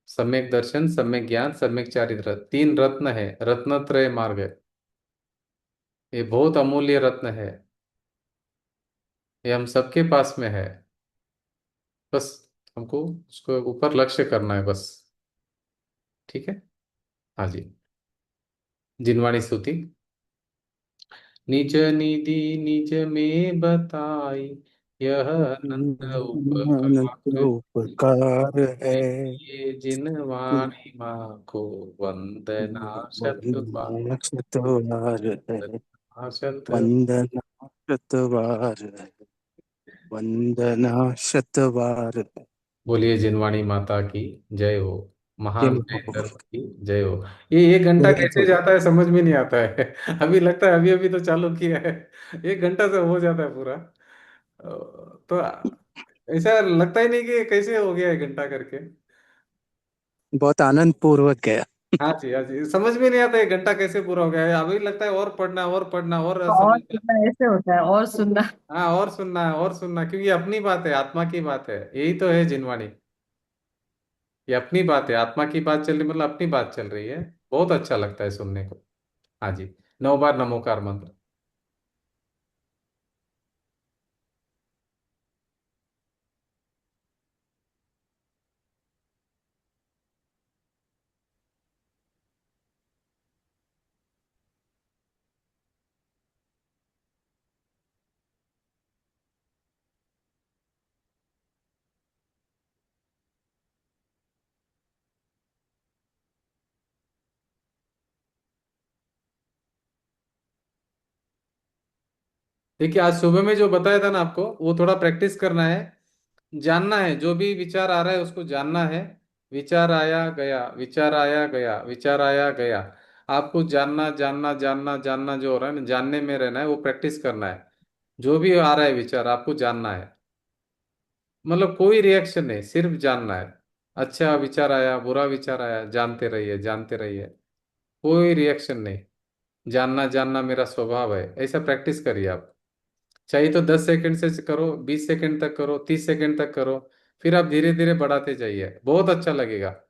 सम्यक दर्शन सम्यक ज्ञान सम्यक चारित्र, तीन रत्न है, रत्नत्रय मार्ग है। ये बहुत अमूल्य रत्न है, ये हम सबके पास में है। बस हमको उसको ऊपर लक्ष्य करना है बस। ठीक है। हाँ जी, जिनवाणी स्तुति। निज निधि निज में बताई, यह अनंत अनंत उपकार उपकार है। ये जिनवाणी माँ को वंदना शत बार। वंदना शतवार है। शत। वंदना शतवार है। वंदना शतवार है। बोलिए जिनवाणी माता की जय हो, जय महान जय हो। धर्म की जय हो। ये 1 घंटा जय कैसे हो। जाता है समझ में नहीं आता है। अभी लगता है अभी अभी तो चालू किया है, 1 घंटा से हो जाता है पूरा। तो ऐसा लगता ही नहीं कि कैसे हो गया 1 घंटा करके। बहुत आनंद पूर्वक गया। हाँ जी, हाँ जी, समझ में नहीं आता 1 घंटा कैसे पूरा हो गया है, अभी लगता है और पढ़ना और पढ़ना और और समझना। सुनना ऐसे होता है, और सुनना। हाँ, और सुनना है और सुनना, क्योंकि ये अपनी बात है, आत्मा की बात है, यही तो है जिनवाणी। ये अपनी बात है, आत्मा की बात चल रही, मतलब अपनी बात चल रही है। बहुत अच्छा लगता है सुनने को। हाँ जी, 9 बार नमोकार मंत्र। देखिए, आज सुबह में जो बताया था ना आपको, वो थोड़ा प्रैक्टिस करना है। जानना है, जो भी विचार आ रहा है उसको जानना है। विचार आया गया, विचार आया गया, विचार आया गया। आपको जानना जानना जानना जानना जो हो रहा है ना, जानने में रहना है, वो प्रैक्टिस करना है। जो भी आ रहा है विचार, आपको जानना है। मतलब कोई रिएक्शन नहीं, सिर्फ जानना है। अच्छा विचार आया, बुरा विचार आया, जानते रहिए जानते रहिए। कोई रिएक्शन नहीं। जानना जानना मेरा स्वभाव है, ऐसा प्रैक्टिस करिए आप। चाहिए तो 10 सेकंड से करो, 20 सेकंड तक करो, 30 सेकंड तक करो। फिर आप धीरे धीरे बढ़ाते जाइए, बहुत अच्छा लगेगा।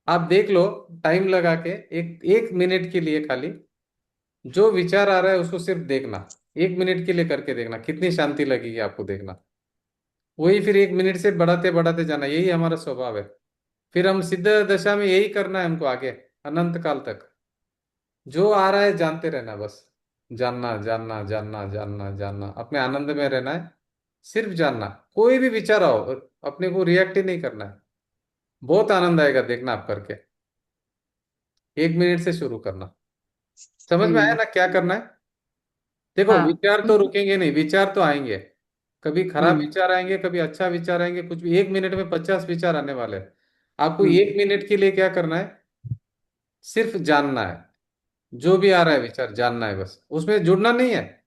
आप देख लो, टाइम लगा के, एक एक मिनट के लिए खाली जो विचार आ रहा है उसको सिर्फ देखना। 1 मिनट के लिए करके देखना, कितनी शांति लगेगी आपको, देखना। वही फिर 1 मिनट से बढ़ाते बढ़ाते जाना, यही हमारा स्वभाव है। फिर हम सिद्ध दशा में यही करना है हमको आगे, अनंत काल तक। जो आ रहा है जानते रहना बस। जानना जानना जानना जानना जानना, अपने आनंद में रहना है। सिर्फ जानना। कोई भी विचार आओ, अपने को रिएक्ट ही नहीं करना है। बहुत आनंद आएगा, देखना आप करके। 1 मिनट से शुरू करना। समझ में आया हम्म। ना क्या करना है? देखो, हाँ। विचार तो रुकेंगे नहीं, विचार तो आएंगे। कभी खराब हम्म। विचार आएंगे, कभी अच्छा विचार आएंगे, कुछ भी। 1 मिनट में 50 विचार आने वाले हैं। आपको हम्म। 1 मिनट के लिए क्या करना है? सिर्फ जानना है। जो भी आ रहा है विचार, जानना है बस, उसमें जुड़ना नहीं है।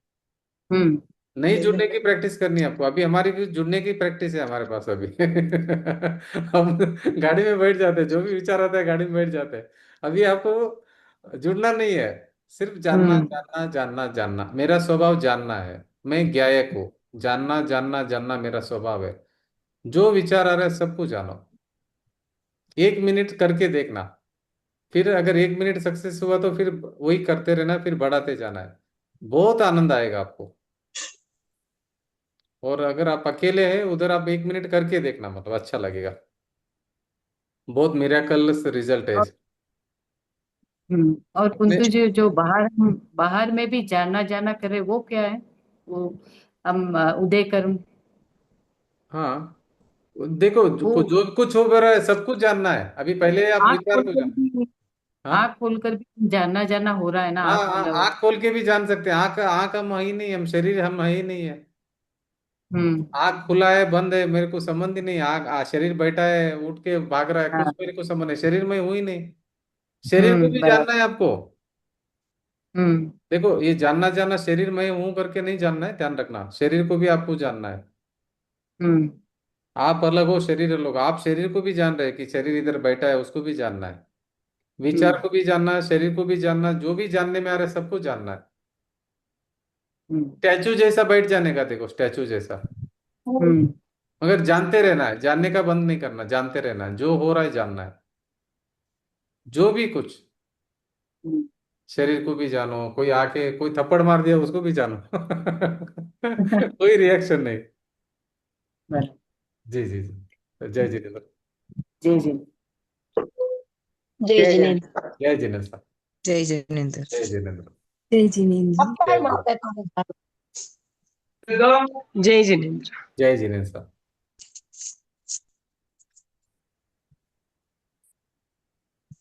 हम्म। नहीं जुड़ने की प्रैक्टिस करनी है आपको। अभी हमारी भी जुड़ने की प्रैक्टिस है हमारे पास अभी। हम गाड़ी में बैठ जाते हैं, जो भी विचार आता है गाड़ी में बैठ जाते हैं। अभी आपको जुड़ना नहीं है। सिर्फ जानना हम्म। जानना जानना जानना, मेरा स्वभाव जानना है। मैं ज्ञायक हूँ। जानना जानना जानना मेरा स्वभाव है। जो विचार आ रहा है सबको जानो। 1 मिनट करके देखना। फिर अगर 1 मिनट सक्सेस हुआ तो फिर वही करते रहना, फिर बढ़ाते जाना है। बहुत आनंद आएगा आपको। और अगर आप अकेले हैं उधर, आप 1 मिनट करके देखना, मतलब अच्छा लगेगा। बहुत मिराकल्स रिजल्ट है। और अपने। कुंतु जी, जो बाहर हम बाहर में भी जाना जाना करे, वो क्या है? वो हम उदय कर्म, हाँ, देखो, वो जो कुछ हो रहा है सब कुछ जानना है, अभी पहले आप आँख विचार को खोलकर जान। भी आँख हाँ, खोलकर भी जानना जाना हो रहा है ना, हाँ, आँख हाँ, खोला हुआ। आँख खोल के भी जान सकते हैं। आँख आँख हम है ही नहीं, हम शरीर हम है ही नहीं है। हम्म। आँख खुला है बंद है, मेरे को संबंध ही नहीं। शरीर बैठा है उठ के भाग रहा है, कुछ हाँ। मेरे को संबंध है, शरीर में हूं ही नहीं। शरीर को भी बराबर। जानना है आपको। हम्म। देखो, ये जानना जानना, शरीर में हूं करके नहीं जानना है, ध्यान रखना, शरीर को भी आपको जानना है। हम्म। आप अलग हो, शरीर अलग हो। आप शरीर को भी जान रहे हैं कि शरीर इधर बैठा है, उसको भी जानना है। विचार हम्म। को भी जानना है, शरीर को भी जानना है, जो भी जानने में आ रहा है सबको जानना है। हम्म। स्टैचू जैसा बैठ जाने का, देखो स्टैचू जैसा। हम्म। मगर जानते रहना है, जानने का बंद नहीं करना, जानते रहना है, जो हो रहा है जानना है। जो भी कुछ। हम्म। शरीर को भी जानो, कोई आके कोई थप्पड़ मार दिया उसको भी जानो। कोई रिएक्शन नहीं। बराबर। जी जी जी, जय जिनेन्द्र। जी जी। जय जिनेन्द्र। जय जिनेन्द्र। जय जिनेन्द्र। जय जिनेन्द्र। जय जिनेन्द्र। अब जय टाइम जिनेन्द्र। आता है तुम्हारे साथ। जय जिनेन्द्र। जय जिनेन्द्र।